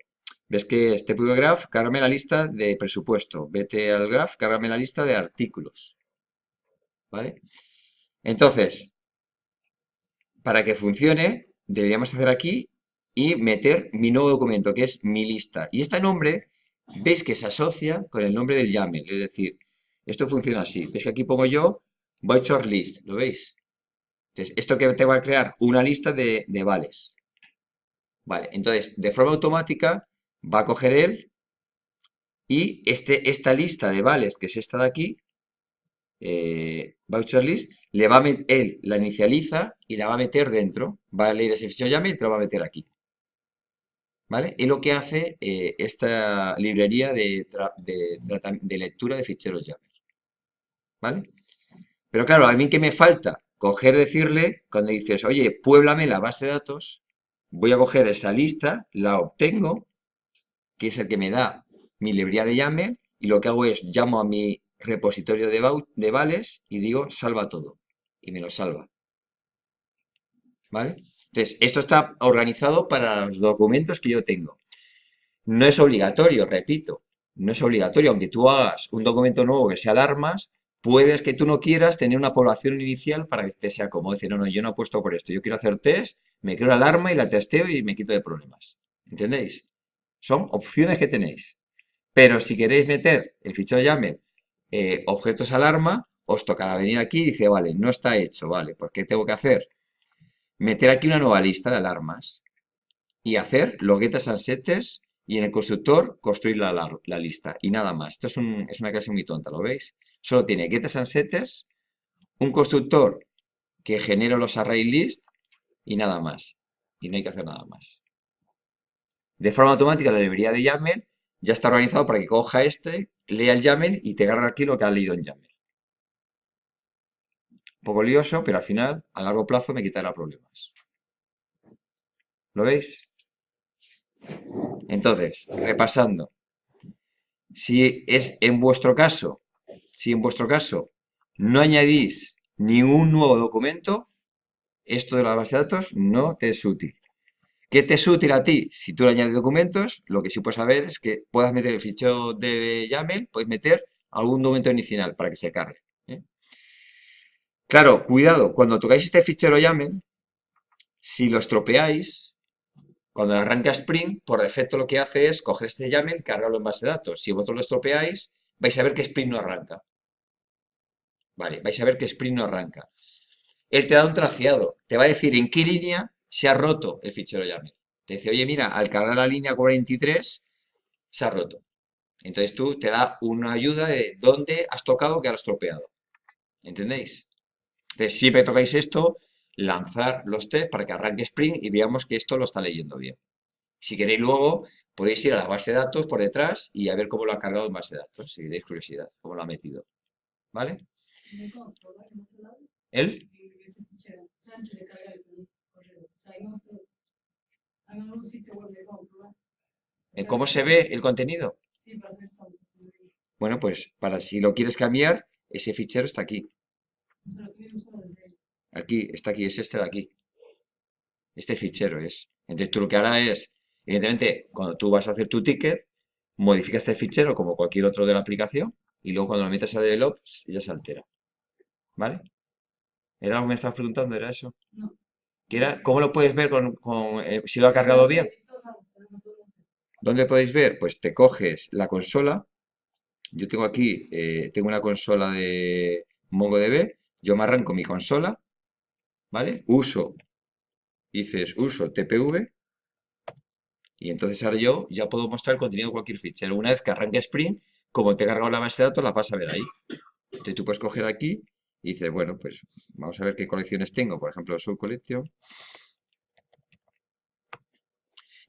ves que es TPV Graph, cárgame la lista de presupuesto. Vete al graph, cárgame la lista de artículos, ¿vale? Entonces, para que funcione, deberíamos hacer aquí y meter mi nuevo documento, que es mi lista. Y este nombre, veis que se asocia con el nombre del YAML. Es decir, esto funciona así. Veis que aquí pongo yo voucher list, ¿lo veis? Entonces, esto que te va a crear una lista de vales. Vale, entonces, de forma automática, va a coger él y esta lista de vales, que es esta de aquí, voucher list, él la inicializa y la va a meter dentro. Va a leer ese fichero YAML y te lo va a meter aquí. ¿Vale? Es lo que hace esta librería de lectura de ficheros YAML. ¿Vale? Pero claro, a mí que me falta coger, decirle, cuando dices, oye, puéblame la base de datos, voy a coger esa lista, la obtengo, que es el que me da mi librería de YAML, y lo que hago es llamo a mi repositorio de vales y digo salva todo. Y me lo salva. ¿Vale? Entonces, esto está organizado para los documentos que yo tengo. No es obligatorio, repito, no es obligatorio, aunque tú hagas un documento nuevo que sea alarmas, puedes que tú no quieras tener una población inicial para que te sea cómodo. Decir, no, no, yo no apuesto por esto, yo quiero hacer test, me creo la alarma y la testeo y me quito de problemas. ¿Entendéis? Son opciones que tenéis. Pero si queréis meter el fichero YAML objetos alarma, os tocará venir aquí y dice, vale, no está hecho, vale, pues ¿qué tengo que hacer? Meter aquí una nueva lista de alarmas y hacer loguetas and setters y en el constructor construir la lista y nada más. Esto es una clase muy tonta, ¿lo veis? Solo tiene getters and setters, un constructor que genera los array list y nada más. Y no hay que hacer nada más. De forma automática la librería de YAML ya está organizado para que coja este, lea el YAML y te agarre aquí lo que ha leído en YAML. Un poco lioso, pero al final, a largo plazo, me quitará problemas. ¿Lo veis? Entonces, repasando, si es en vuestro caso, si en vuestro caso no añadís ningún nuevo documento, esto de la base de datos no te es útil. ¿Qué te es útil a ti? Si tú le añades documentos, lo que sí puedes saber es que puedas meter el fichero de YAML, puedes meter algún documento inicial para que se cargue. ¿Eh? Claro, cuidado, cuando tocáis este fichero YAML, si lo estropeáis, cuando arranca Spring, por defecto lo que hace es coger este YAML, cargarlo en base de datos. Si vosotros lo estropeáis, vais a ver que Spring no arranca. Vale, vais a ver que Spring no arranca. Él te da un traceado, te va a decir en qué línea se ha roto el fichero YAML. Te dice, oye, mira, al cargar la línea 43 se ha roto. Entonces tú te da una ayuda de dónde has tocado que has estropeado. ¿Entendéis? Entonces siempre tocáis esto, lanzar los test para que arranque Spring y veamos que esto lo está leyendo bien. Si queréis luego, podéis ir a la base de datos por detrás y a ver cómo lo ha cargado en base de datos, si tenéis curiosidad, cómo lo ha metido. ¿Vale? ¿Él? ¿Cómo se ve el contenido? Bueno, pues para si lo quieres cambiar, ese fichero está aquí. Aquí, está aquí, es este de aquí. Este fichero es. Entonces tú lo que harás es, evidentemente, cuando tú vas a hacer tu ticket, modifica este fichero como cualquier otro de la aplicación y luego cuando lo metas a develop ya se altera. ¿Vale? ¿Era algo que me estabas preguntando? ¿Era eso? ¿Qué era? ¿Cómo lo puedes ver si lo ha cargado bien? ¿Dónde podéis ver? Pues te coges la consola. Yo tengo aquí, tengo una consola de MongoDB. Yo me arranco mi consola, ¿vale? Uso TPV y entonces ahora yo ya puedo mostrar el contenido de cualquier fichero. Una vez que arranque Spring, como te he cargado la base de datos, la vas a ver ahí. Entonces tú puedes coger aquí y dices, bueno, pues vamos a ver qué colecciones tengo. Por ejemplo, subcolección.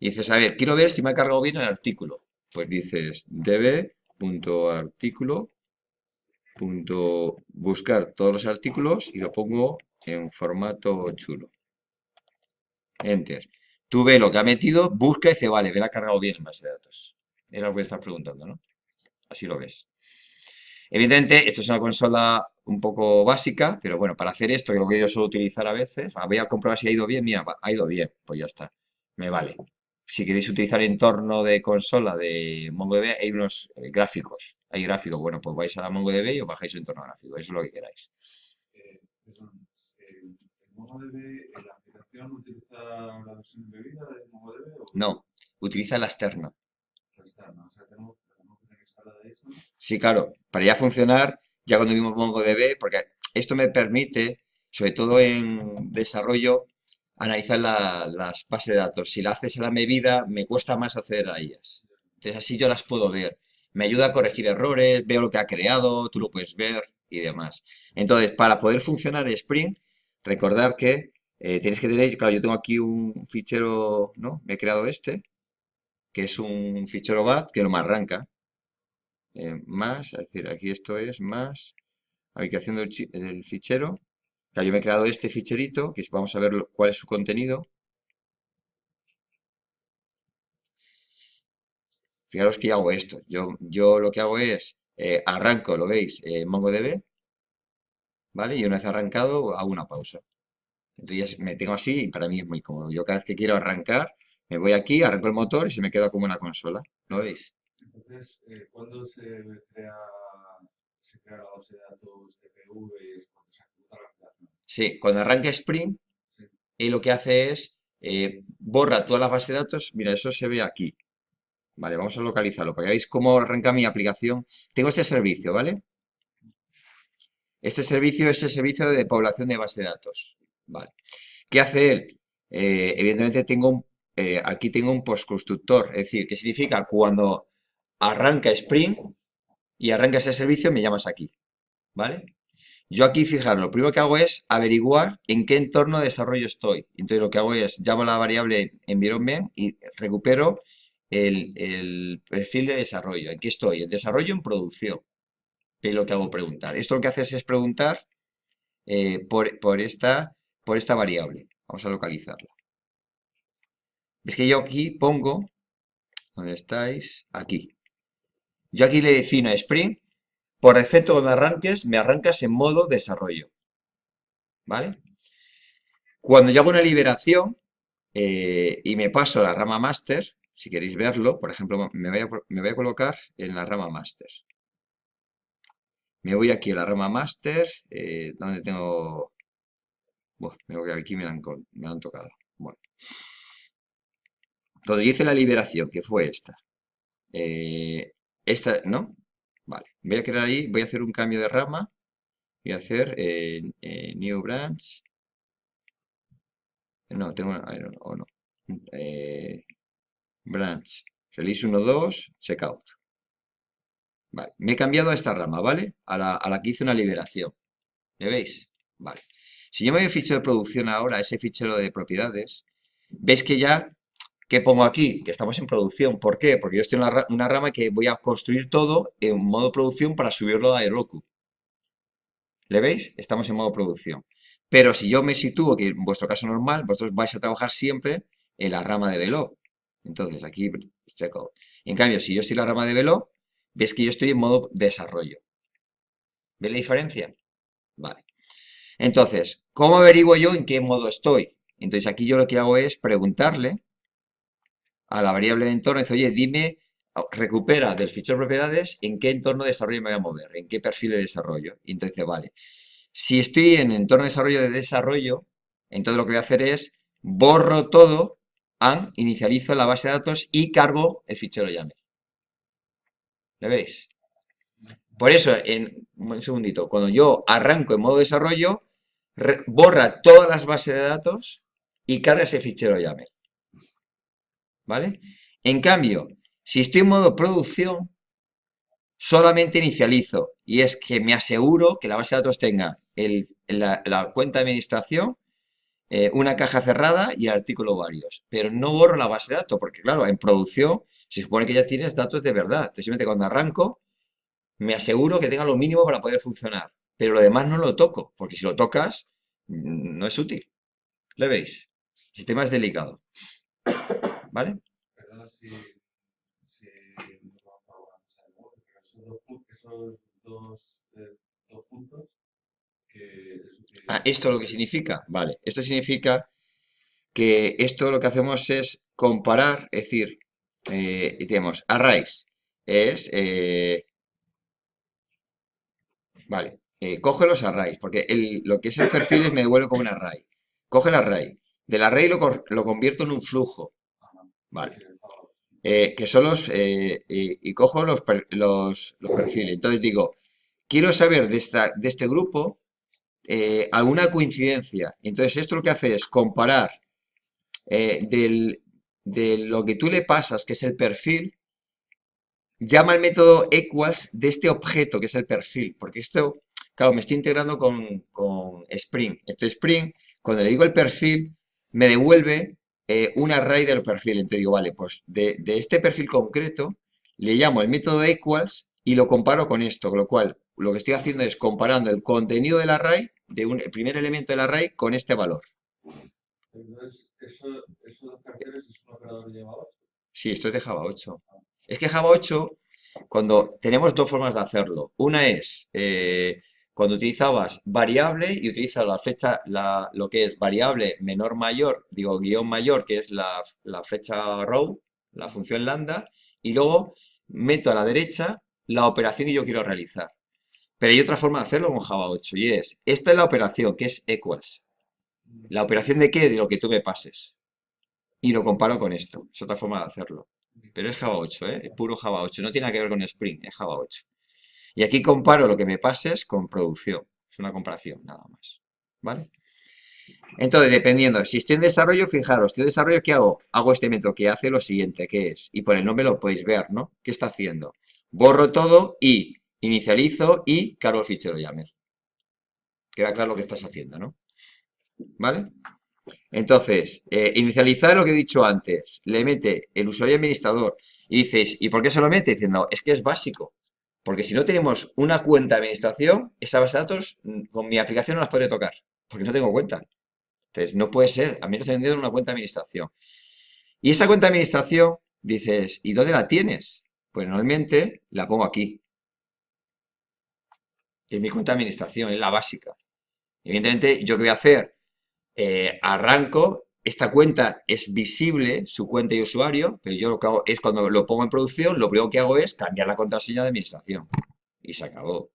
Y dices, a ver, quiero ver si me ha cargado bien el artículo. Pues dices db.artículo.buscar todos los artículos y lo pongo en formato chulo. Enter. Tú ves lo que ha metido, busca y dice, vale, me la ha cargado bien en base de datos. Era lo que me estás preguntando, ¿no? Así lo ves. Evidentemente, esto es una consola un poco básica, pero bueno, para hacer esto, que es lo que yo suelo utilizar a veces, voy a comprobar si ha ido bien. Mira, ha ido bien, pues ya está, me vale. Si queréis utilizar entorno de consola de MongoDB, hay unos gráficos. Hay gráficos, bueno, pues vais a la MongoDB y os bajáis el entorno gráfico, eso es lo que queráis. Perdón, el MongoDB, ¿la aplicación utiliza la versión embebida de MongoDB o No, utiliza la externa. la externa? O sea, tenemos que tener que instalar de eso. Sí, claro, para ya funcionar, ya cuando vimos MongoDB, porque esto me permite, sobre todo en desarrollo, analizar las bases de datos. Si la haces a la medida, me cuesta más acceder a ellas. Entonces así yo las puedo ver. Me ayuda a corregir errores, veo lo que ha creado, tú lo puedes ver y demás. Entonces, para poder funcionar Spring, recordar que tienes que tener, claro, yo tengo aquí un fichero, ¿no? Me he creado este, que es un fichero BAT que no me arranca. Más, es decir, aquí esto es más, aplicación del fichero. Claro, yo me he creado este ficherito, que vamos a ver cuál es su contenido. Fijaros que yo hago esto. Yo lo que hago es, arranco, lo veis, MongoDB, ¿vale? Y una vez arrancado, hago una pausa. Entonces me tengo así y para mí es muy cómodo. Yo cada vez que quiero arrancar, me voy aquí, arranco el motor y se me queda como una consola. ¿Lo veis? Entonces, ¿cuándo se crea la base de datos TPV y es cuando se ejecuta la aplicación? Sí, cuando arranca Spring, Sí. y lo que hace es borra todas las bases de datos. Mira, eso se ve aquí. Vale, vamos a localizarlo para que veáis cómo arranca mi aplicación. Tengo este servicio, ¿vale? Este servicio es el servicio de población de base de datos. Vale. ¿Qué hace él? Evidentemente aquí tengo un postconstructor, es decir, que significa cuando arranca Spring y arranca ese servicio, me llamas aquí, ¿vale? Yo aquí, fijaros, lo primero que hago es averiguar en qué entorno de desarrollo estoy. Entonces lo que hago es llamo a la variable environment y recupero el perfil de desarrollo. ¿En qué estoy? En desarrollo en producción. ¿Qué es lo que hago? Preguntar. Esto lo que haces es preguntar por esta variable. Vamos a localizarla. Es que yo aquí pongo, ¿dónde estáis? Aquí. Yo aquí le defino a Spring, por defecto cuando arranques, me arrancas en modo desarrollo, ¿vale? Cuando yo hago una liberación y me paso a la rama master, si queréis verlo, por ejemplo, me voy a colocar en la rama master. Me voy aquí a la rama master, donde tengo... Bueno, aquí me la han tocado. Bueno, cuando yo hice la liberación, que fue esta, esta, ¿no? Vale, voy a crear ahí, voy a hacer un cambio de rama, voy a hacer New Branch, no, tengo, o no, eh, Branch, Release 1.2, Checkout. Vale, me he cambiado a esta rama, ¿vale? A la que hice una liberación. ¿Le veis? Vale. Si yo me voy a fichero de producción ahora, ese fichero de propiedades, veis que ya, ¿qué pongo aquí? Que estamos en producción. ¿Por qué? Porque yo estoy en una rama que voy a construir todo en modo producción para subirlo a Heroku. ¿Le veis? Estamos en modo producción. Pero si yo me sitúo, que en vuestro caso normal, vosotros vais a trabajar siempre en la rama de Velo. Entonces, aquí, checo. En cambio, si yo estoy en la rama de Velo, ves que yo estoy en modo desarrollo. ¿Veis la diferencia? Vale. Entonces, ¿cómo averiguo yo en qué modo estoy? Entonces, aquí yo lo que hago es preguntarle a la variable de entorno, dice, oye, dime, recupera del fichero de propiedades en qué entorno de desarrollo me voy a mover, en qué perfil de desarrollo. Y entonces, vale, si estoy en entorno de desarrollo, entonces lo que voy a hacer es borro todo, inicializo la base de datos y cargo el fichero YAML. ¿Lo veis? Por eso, en un segundito, cuando yo arranco en modo desarrollo, borra todas las bases de datos y carga ese fichero YAML. ¿Vale? En cambio, si estoy en modo producción, solamente inicializo y es que me aseguro que la base de datos tenga la cuenta de administración, una caja cerrada y el artículo varios. Pero no borro la base de datos porque, claro, en producción se supone que ya tienes datos de verdad. Entonces, simplemente cuando arranco, me aseguro que tenga lo mínimo para poder funcionar. Pero lo demás no lo toco, porque si lo tocas, no es útil. ¿Le veis? El sistema es delicado, ¿vale? Perdona si nos vamos a una mesa de negocio, pero esos dos puntos, que eso Ah, que ¿esto lo que significa? Vale, esto significa que esto lo que hacemos es comparar, es decir, tenemos arrays, es, vale, coge los arrays, porque lo que es el perfil me devuelve como un array. Coge el array, del array lo convierto en un flujo, ajá, sí, vale, sí, el pago. que son y cojo los perfiles. Entonces digo, quiero saber de este grupo alguna coincidencia. Entonces esto lo que hace es comparar eh, del, de lo que tú le pasas, que es el perfil, llama al método equals de este objeto, que es el perfil, porque esto, claro, me estoy integrando con Spring. Este Spring, cuando le digo el perfil, me devuelve un array del perfil. Entonces digo, vale, pues de este perfil concreto, le llamo el método equals y lo comparo con esto, con lo cual lo que estoy haciendo es comparando el contenido del array, el primer elemento del array, con este valor. Entonces, esos dos caracteres es un operador de Java 8. Sí, esto es de Java 8. Es que Java 8, cuando tenemos dos formas de hacerlo. Una es cuando utilizabas variable y utilizas la flecha, lo que es variable menor mayor, digo guión mayor, que es la flecha row, la función lambda, y luego meto a la derecha la operación que yo quiero realizar. Pero hay otra forma de hacerlo con Java 8 y es, esta es la operación que es equals. ¿La operación de qué? De lo que tú me pases. Y lo comparo con esto. Es otra forma de hacerlo. Pero es Java 8, ¿eh? Es puro Java 8. No tiene nada que ver con Spring, es Java 8. Y aquí comparo lo que me pases con producción. Es una comparación, nada más. ¿Vale? Entonces, dependiendo, si estoy en desarrollo, fijaros, estoy en desarrollo, ¿qué hago? Hago este método que hace lo siguiente, que es, y por el nombre lo podéis ver, ¿no? ¿Qué está haciendo? Borro todo y inicializo y cargo el fichero YAML. Queda claro lo que estás haciendo, ¿no? ¿Vale? Entonces, inicializar lo que he dicho antes, le mete el usuario administrador y dices, ¿y por qué se lo mete? Diciendo, es que es básico. Porque si no tenemos una cuenta de administración, esa base de datos con mi aplicación no las podré tocar, porque no tengo cuenta. Entonces, no puede ser, a menos teniendo una cuenta de administración. Y esa cuenta de administración, dices, ¿y dónde la tienes? Pues normalmente la pongo aquí. Es mi cuenta de administración, es la básica. Evidentemente, ¿yo qué voy a hacer? Arranco, esta cuenta es visible, su cuenta y usuario, pero yo lo que hago es cuando lo pongo en producción, lo primero que hago es cambiar la contraseña de administración. Y se acabó.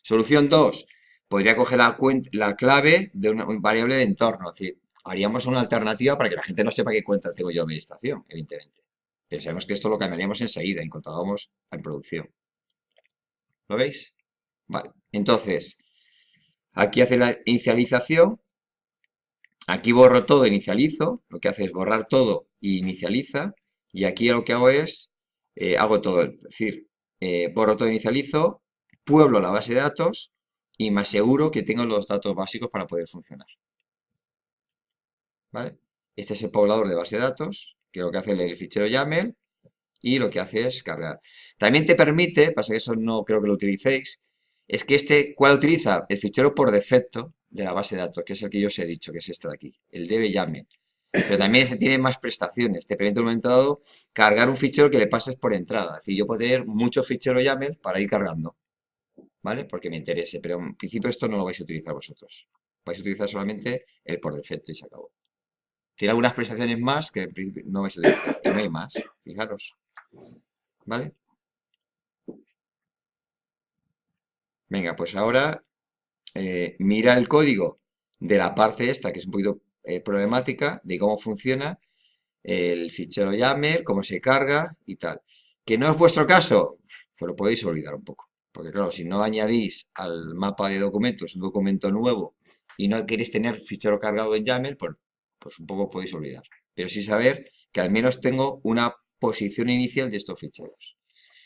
Solución 2. Podría coger la clave de una variable de entorno. Es decir, haríamos una alternativa para que la gente no sepa qué cuenta tengo yo de administración, evidentemente. Pensemos que esto lo cambiaríamos enseguida, en cuanto hagamos en producción. ¿Lo veis? Vale. Entonces, aquí hace la inicialización. Aquí borro todo, inicializo. Lo que hace es borrar todo y inicializa. Y aquí lo que hago es, hago todo. Es decir, borro todo, inicializo, pueblo la base de datos y me aseguro que tengo los datos básicos para poder funcionar. ¿Vale? Este es el poblador de base de datos, que lo que hace es leer el fichero YAML y lo que hace es cargar. También te permite, pasa que eso no creo que lo utilicéis, es que ¿cuál utiliza? El fichero por defecto de la base de datos, que es el que yo os he dicho, que es este de aquí, el db YAML. Pero también se tiene más prestaciones. Te permite en un momento dado cargar un fichero que le pases por entrada. Es decir, yo puedo tener muchos ficheros YAML para ir cargando, ¿vale? Porque me interese. Pero en principio esto no lo vais a utilizar vosotros. Vais a utilizar solamente el por defecto y se acabó. Tiene algunas prestaciones más que en principio no vais a utilizar. Y no hay más, fijaros. ¿Vale? Venga, pues ahora mira el código de la parte esta, que es un poquito problemática, de cómo funciona el fichero YAML, cómo se carga y tal. ¿Que no es vuestro caso? Pues lo podéis olvidar un poco. Porque claro, si no añadís al mapa de documentos un documento nuevo y no queréis tener fichero cargado en YAML, pues un poco podéis olvidar. Pero sí saber que al menos tengo una posición inicial de estos ficheros.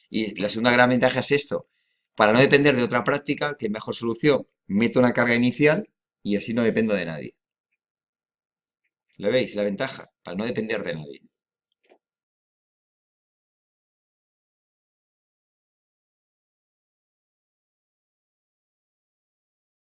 Y la segunda gran ventaja es esto. Para no depender de otra práctica, ¿qué mejor solución? Meto una carga inicial y así no dependo de nadie. ¿Lo veis? La ventaja, para no depender de nadie.